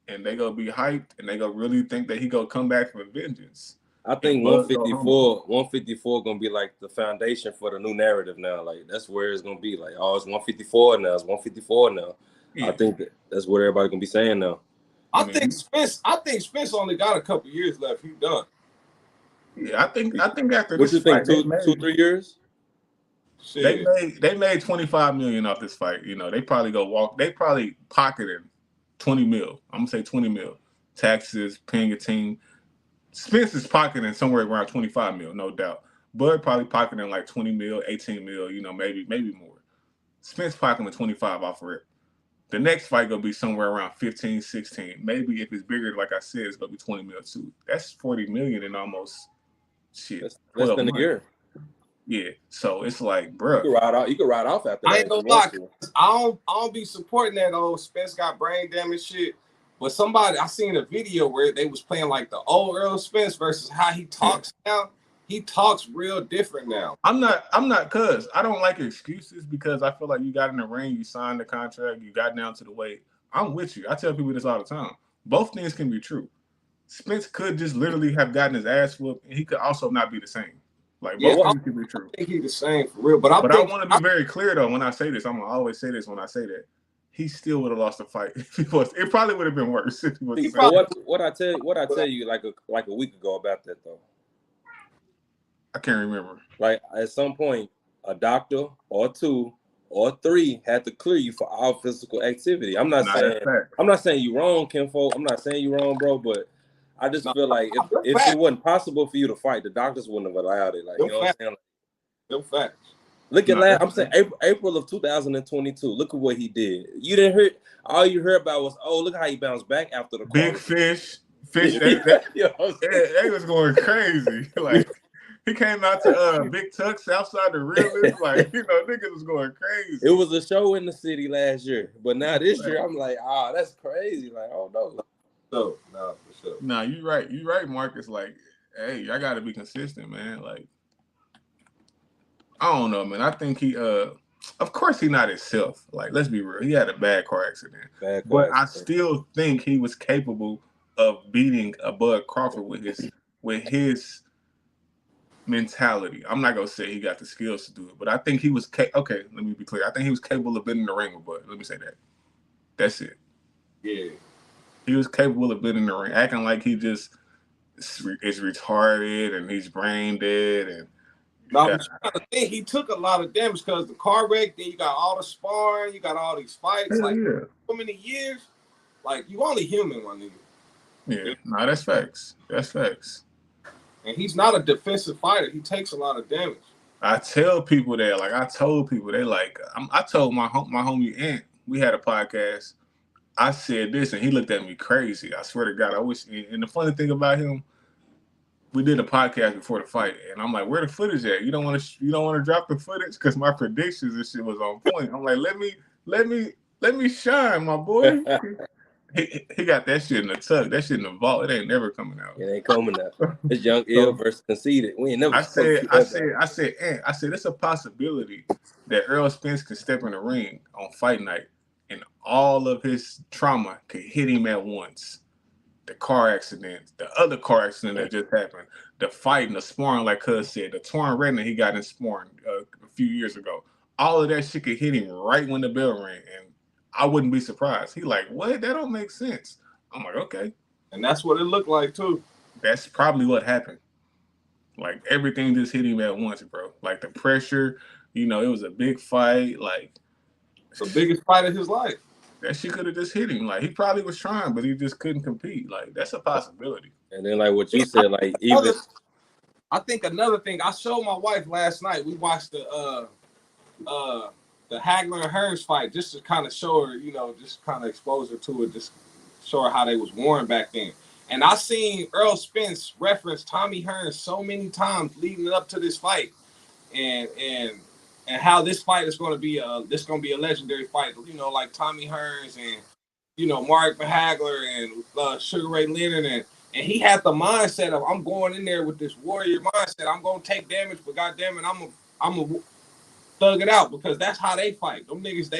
And they gonna be hyped, and they gonna really think that he gonna come back for vengeance. I think 154 gonna be like the foundation for the new narrative now. Like that's where it's gonna be. Like, oh, it's 154 now. It's 154 now. Yeah. I think that's what everybody gonna be saying now. I think Spence only got a couple years left. He done. Yeah, I think after what this you think? 2-3 years? Shit. They made $25 million off this fight. They probably go walk. They probably pocketed $20 million. I'm gonna say $20 million. Taxes, paying a team. Spence is pocketing somewhere around $25 million, no doubt. Bud probably pocketing like $20 million, $18 million, maybe more. Spence pocketing 25 off of it. The next fight gonna be somewhere around 15, 16. Maybe if it's bigger, like I said, it's gonna be $20 million too. That's $40 million in almost shit. That's less than a year. Yeah, so it's like, bro, you could ride off after that. I ain't gonna lie, I don't be supporting that old Spence got brain damage shit. But I seen a video where they was playing like the old Earl Spence versus how he talks now. He talks real different now. I'm not, cuz I don't like excuses because I feel like you got in the ring, you signed the contract, you got down to the weight. I'm with you. I tell people this all the time. Both things can be true. Spence could just literally have gotten his ass whooped, and he could also not be the same. Like, both things can be true. I think he's the same for real. But I want to be very clear, though, when I say this. I'm going to always say this when I say that. He still would have lost the fight. It probably would have been worse if he was. What I tell you like a week ago about that though. I can't remember. Like at some point, a doctor or two or three had to clear you for all physical activity. I'm not saying you wrong, Kinfolk. I'm not saying you wrong, bro. But I just feel like if it wasn't possible for you to fight, the doctors wouldn't have allowed it. Like, you know what I'm saying? No facts. Look at I'm saying April of 2022. Look at what he did. You didn't hear all you heard about was look how he bounced back after the big fish. They was going crazy. Like he came out to Big Tuck, outside the realest. Like niggas was going crazy. It was a show in the city last year, but now this year I'm like, that's crazy. Like, oh no. So no, for sure. Nah, you right, Marcus. Like, hey, I gotta be consistent, man. Like. I don't know, man. I think he, of course, he's not himself. Like, let's be real. He had a bad car accident. But I still think he was capable of beating a Bud Crawford with his mentality. I'm not gonna say he got the skills to do it, but I think he was okay. Let me be clear. I think he was capable of being in the ring with Bud. Let me say that. That's it. Yeah. He was capable of being in the ring, acting like he just is retarded and he's brain dead and. No, but you gotta think he took a lot of damage because the car wreck, then you got all the sparring, you got all these fights, so many years. Like, you only human, my nigga. Yeah, no, that's facts. That's facts. And he's not a defensive fighter. He takes a lot of damage. I tell people that, like, I told people, they like, I told my homie Ant, we had a podcast. I said this, and he looked at me crazy. I swear to God, I wish. And the funny thing about him, we did a podcast before the fight, and I'm like, "Where the footage at? You don't want to drop the footage because my predictions and shit was on point." I'm like, "Let me shine, my boy." he got that shit in the tuck. That shit in the vault. It ain't never coming out. It ain't coming out. It's Young Ill versus Conceited. We ain't never. I said, it's a possibility that Earl Spence can step in the ring on fight night, and all of his trauma could hit him at once. The car accident, the other car accident that just happened, the fight and the sparring, like Cuz said, the torn retina he got in sparring a few years ago. All of that shit could hit him right when the bell rang, and I wouldn't be surprised. He like, what? That don't make sense. I'm like, okay. And that's what it looked like, too. That's probably what happened. Like, everything just hit him at once, bro. Like, the pressure, it was a big fight. Like, the biggest fight of his life. That shit could have just hit him. Like, he probably was trying, but he just couldn't compete. Like, that's a possibility. And then, like what you said, like even I think another thing. I showed my wife last night. We watched the the Hagler and Hearns fight, just to kind of show her, just kind of expose her to it, just show her how they was worn back then. And I seen Earl Spence reference Tommy Hearns so many times leading up to this fight, and how this fight is going to be a legendary fight. Like Tommy Hearns and Mark Hagler and Sugar Ray Leonard, and he had the mindset of, I'm going in there with this warrior mindset. I'm going to take damage, but goddamn it, I'm a thug it out, because that's how they fight. Them niggas,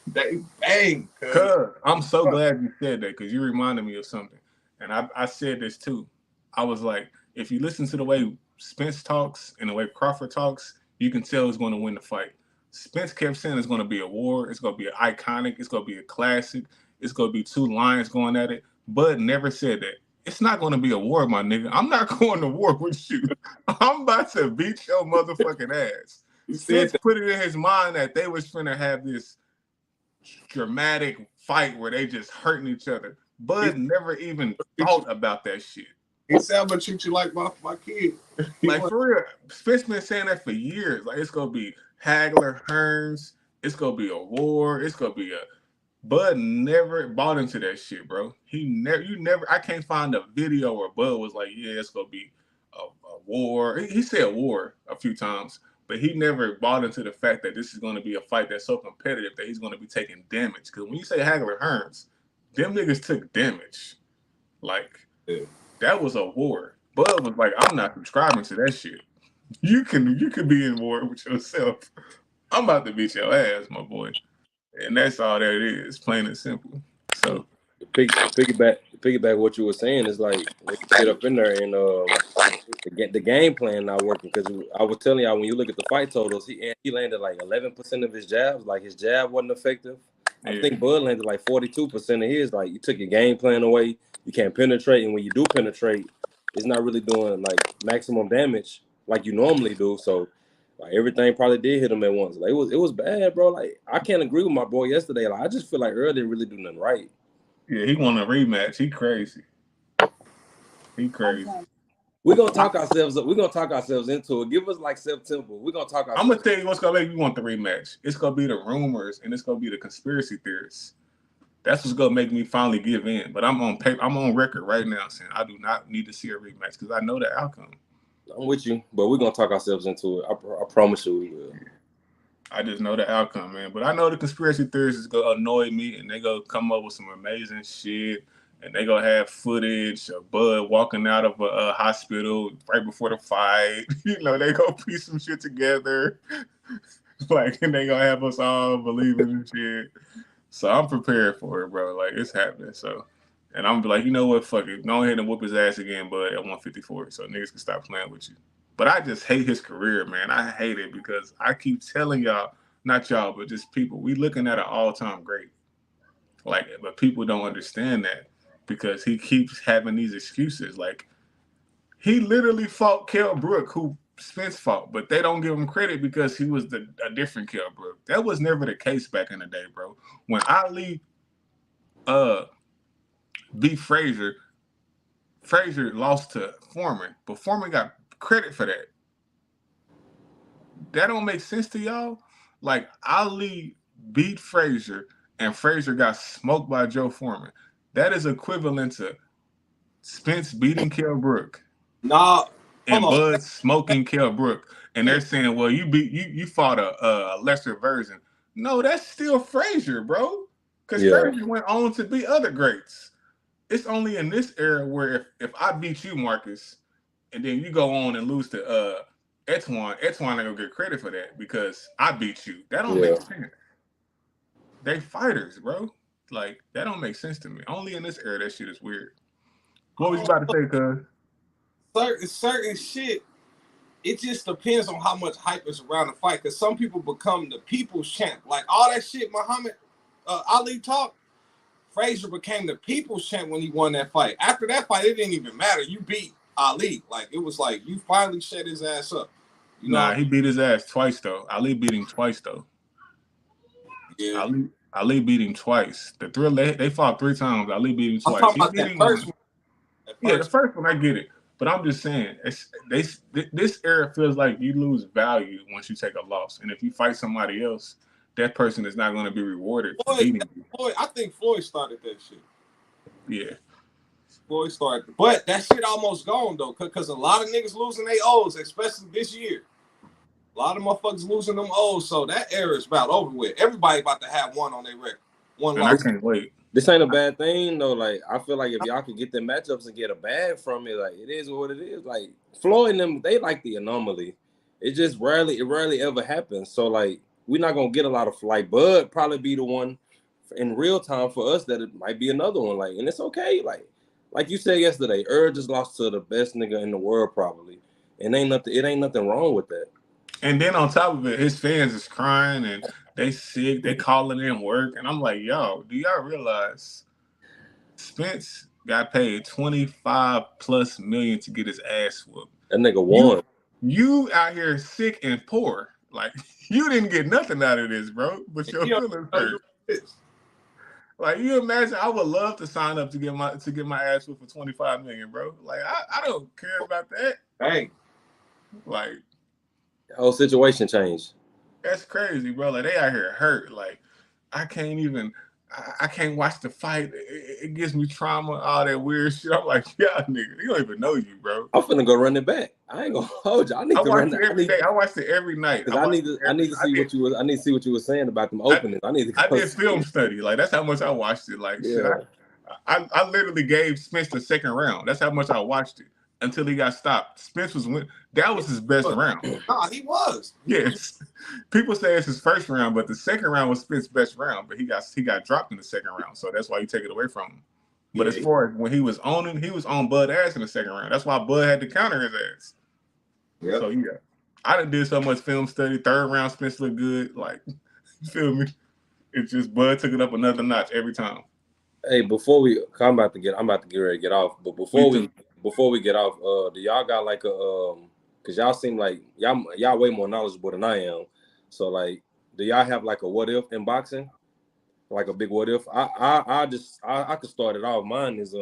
they bang. Cuz I'm so glad you said that, because you reminded me of something. And I said this too. I was like, if you listen to the way Spence talks and the way Crawford talks, you can tell who's going to win the fight. Spence kept saying it's going to be a war. It's going to be iconic. It's going to be a classic. It's going to be two lions going at it. Bud never said that. It's not going to be a war, my nigga. I'm not going to war with you. I'm about to beat your motherfucking ass. Spence put it in his mind that they was finna have this dramatic fight where they just hurting each other. Bud never even thought about that shit. He said, I'm gonna treat you like my kid. Like, for real, Spence been saying that for years. Like, it's gonna be Hagler, Hearns. It's gonna be a war. It's gonna be a. Bud never bought into that shit, bro. I can't find a video where Bud was like, yeah, it's gonna be a war. He said war a few times, but he never bought into the fact that this is gonna be a fight that's so competitive that he's gonna be taking damage. Because when you say Hagler, Hearns, them niggas took damage. Like, that was a war. Bud was like, I'm not subscribing to that shit. You can be in war with yourself. I'm about to beat your ass, my boy. And that's all that it is, plain and simple. So piggyback what you were saying is like, they get up in there and the game plan not working, because I was telling y'all, when you look at the fight totals, he landed like 11% of his jabs. Like, his jab wasn't effective. I think Bud landed like 42% of his. Like, you took your game plan away. You can't penetrate, and when you do penetrate, it's not really doing like maximum damage like you normally do. So, like, everything probably did hit him at once. Like, it was bad, bro. Like, I can't agree with my boy yesterday. Like, I just feel like Earl didn't really do nothing right. Yeah, he won a rematch. He crazy. We're gonna talk ourselves up. We're gonna talk ourselves into it. Give us like September. We're gonna talk ourselves. I'm gonna tell you what's gonna make you want the rematch. It's gonna be the rumors, and it's gonna be the conspiracy theorists. That's what's gonna make me finally give in. But I'm on paper. I'm on record right now saying I do not need to see a rematch because I know the outcome. I'm with you, but we're gonna talk ourselves into it. I promise you we will. I just know the outcome, man. But I know the conspiracy theorists is gonna annoy me, and they gonna come up with some amazing shit, and they gonna have footage of Bud walking out of a hospital right before the fight. They gonna piece some shit together, like, and they gonna have us all believing in shit. So I'm prepared for it, bro. Like, it's happening. So, and I'm be like, you know what? Fuck it. Go ahead and whoop his ass again, Bud, at 154. So niggas can stop playing with you. But I just hate his career, man. I hate it because I keep telling y'all, not y'all, but just people, we looking at an all-time great. Like, but people don't understand that because he keeps having these excuses. Like, he literally fought Kell Brook, who Spence fought, but they don't give him credit because he was a different Kell Brook. That was never the case back in the day, bro. When Ali beat Frazier lost to Foreman, but Foreman got credit for that. That don't make sense to y'all? Like, Ali beat Frazier and Frazier got smoked by Joe Foreman. That is equivalent to Spence beating Kell Brook. Nah. And Bud smoking Kell Brook. And they're saying, well, you fought a lesser version. No, that's still Frazier, bro. Because Frazier went on to beat other greats. It's only in this era where if I beat you, Marcus, and then you go on and lose to Etuan ain't gonna get credit for that because I beat you. That don't make sense. They fighters, bro. Like, that don't make sense to me. Only in this era that shit is weird. What was you about to say, cuz? Certain shit, it just depends on how much hype is around the fight. Because some people become the people's champ. Like, all that shit Muhammad Ali talked, Frazier became the people's champ when he won that fight. After that fight, it didn't even matter. You beat Ali. Like, it was like you finally shut his ass up. Nah, he beat his ass twice, though. Ali beat him twice, though. Yeah. Ali beat him twice. The Thriller, they fought 3 times. Ali beat him twice. He beat him first one. Yeah, the first one, I get it. But I'm just saying, this era feels like you lose value once you take a loss. And if you fight somebody else, that person is not going to be rewarded for Floyd, beating you. I think Floyd started that shit. Yeah. Floyd started, but that shit almost gone though, because a lot of niggas losing their O's, especially this year. A lot of motherfuckers losing them O's, so that era is about over with. Everybody about to have one on their record. One And I loss. can't wait. This ain't a bad thing though. Like I feel like if y'all could get the matchups and get a bag from it, like it is what it is. Like Floyd and them, they like the anomaly. It just rarely ever happens. So like we're not gonna get a lot of like Bud probably be the one in real time for us that it might be another one. Like, and it's okay. Like you said yesterday, Earl just lost to the best nigga in the world probably. And it ain't nothing wrong with that. And then on top of it, his fans is crying and they sick, they calling in work. And I'm like, yo, do y'all realize Spence got paid $25+ million to get his ass whooped? That nigga won. You out here sick and poor. Like, you didn't get nothing out of this, bro. But your feelings hurt. Like, you imagine, I would love to sign up to get my ass whooped for $25 million, bro. Like, I don't care about that. Dang. Like, the whole situation changed. that's crazy, bro. Like, they out here hurt. Like, I can't watch the fight. It gives me trauma, all that weird shit. I'm like, yeah, nigga, they don't even know you, bro. I'm finna go run it back. I ain't gonna hold you. I watch it every day. I watched it every night. I need to see what you were saying about them openings. I did film study. Like, that's how much I watched it. Like, yeah. shit, I literally gave Spence the second round. That's how much I watched it until he got stopped. Spence was that was his best round. Nah, he was. Yes. People say it's his first round, but the second round was Spence's best round. But he got dropped in the second round, so that's why you take it away from him. But as far as when he was on him, he was on Bud ass in the second round. That's why Bud had to counter his ass. Yep. So yeah, I done did so much film study. Third round, Spence looked good. Like, you feel me? It's just Bud took it up another notch every time. Hey, I'm about to get ready to get off. But before we get off, do y'all got like a because y'all seem like y'all way more knowledgeable than I am. So like, do y'all have like a what if in boxing? Like a big what if? I could start it off. Mine is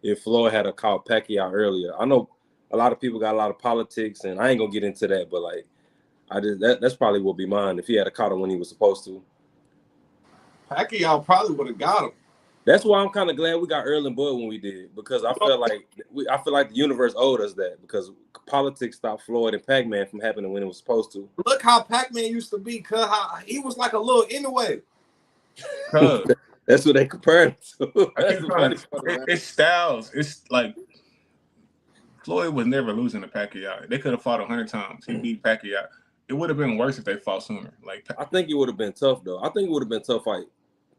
if Floyd had caught Pacquiao earlier. I know a lot of people got a lot of politics, and I ain't gonna get into that, but like that's probably would be mine if he had caught him when he was supposed to. Pacquiao probably would have got him. That's why I'm kind of glad we got Earl and Bud when we did, because I feel like the universe owed us that, because politics stopped Floyd and Pac-Man from happening when it was supposed to. Look how Pac-Man used to be, cuz he was like a little anyway. That's what they compared to. It's styles. It's like Floyd was never losing to Pacquiao. They could have fought 100 times. He beat Pacquiao. It would have been worse if they fought sooner. Like, I think it would have been tough though. I think it would have been a tough fight.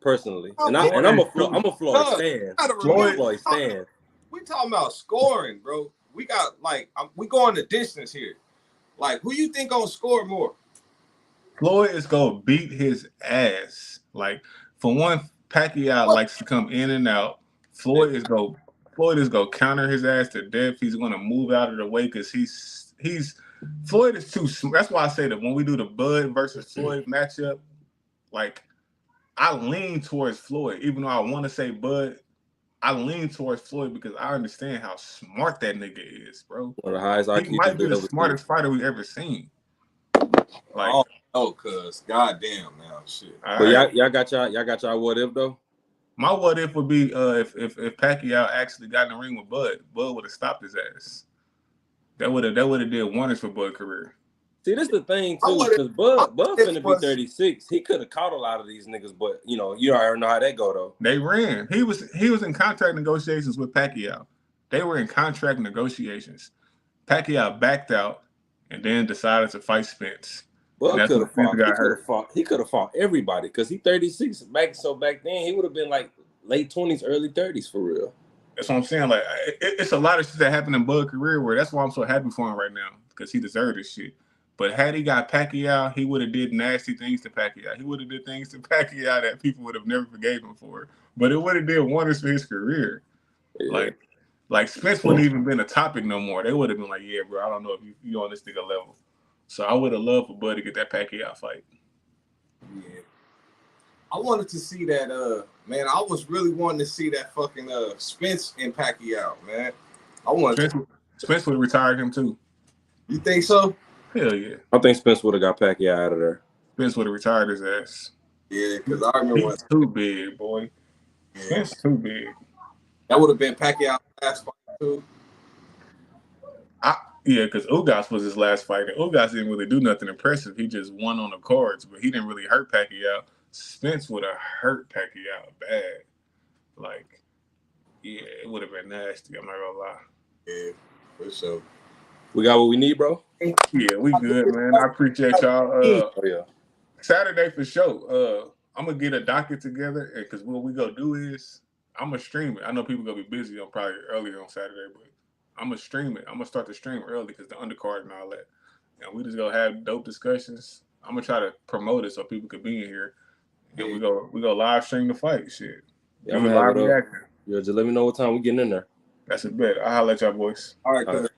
Personally, I'm a Floyd fan. Floyd fan. We talking about scoring, bro. We got we going the distance here. Like, who you think gonna score more? Floyd is gonna beat his ass. Like, for one, Pacquiao likes to come in and out. Floyd is gonna counter his ass to death. He's gonna move out of the way because Floyd is too. That's why I say that when we do the Bud versus Floyd matchup, like, I lean towards Floyd, even though I want to say Bud. I lean towards Floyd because I understand how smart that nigga is, bro. One of the highest IQ. He might be the smartest fighter we ever seen. Like, cuz goddamn now, shit. But right. y'all got y'all what if though? My what if would be if Pacquiao actually got in the ring with Bud. Bud would have stopped his ass. That would have did wonders for Bud's career. See, this is the thing too, because Bud finna be 36. He could have caught a lot of these niggas, but you already know how that go though. They ran. He was in contract negotiations with Pacquiao. They were in contract negotiations. Pacquiao backed out and then decided to fight Spence. Bud could have fought. He could have fought everybody because he 36. Back then he would have been like late 20s, early 30s for real. That's what I'm saying. Like, it's a lot of shit that happened in Bud's career where that's why I'm so happy for him right now, because he deserved this shit. But had he got Pacquiao, he would have did nasty things to Pacquiao. He would have did things to Pacquiao that people would have never forgave him for. But it would have did wonders for his career. Yeah. Like Spence wouldn't even been a topic no more. They would have been like, yeah, bro, I don't know if you on this nigga level. So I would have loved for Bud to get that Pacquiao fight. Yeah. I wanted to see that, man. I was really wanting to see that fucking Spence and Pacquiao, man. Spence would have retired him too. You think so? Hell yeah. I think Spence would have got Pacquiao out of there. Spence would have retired his ass. Yeah, because I remember when He's too big, boy. yeah, Spence too big. that would have been Pacquiao's last fight too. Yeah, because Ugas was his last fight. And Ugas didn't really do nothing impressive. He just won on the cards, but he didn't really hurt Pacquiao. Spence would have hurt Pacquiao bad. Like, yeah, it would have been nasty. I'm not gonna lie. Yeah, for sure. We got what we need, bro. Yeah, we good, man. I appreciate y'all. Oh yeah. Saturday for sure. I'm gonna get a docket together because what we gonna do is I'm gonna stream it. I know people gonna be busy on probably earlier on Saturday, but I'm gonna stream it. I'm gonna start the stream early because the undercard and all that. And we just gonna have dope discussions. I'm gonna try to promote it so people could be in here. And we go live stream the fight. Shit. Yeah, I'm gonna have it up. Yeah, just let me know what time we getting in there. That's a bet. I'll holler at y'all boys. All right, cuz.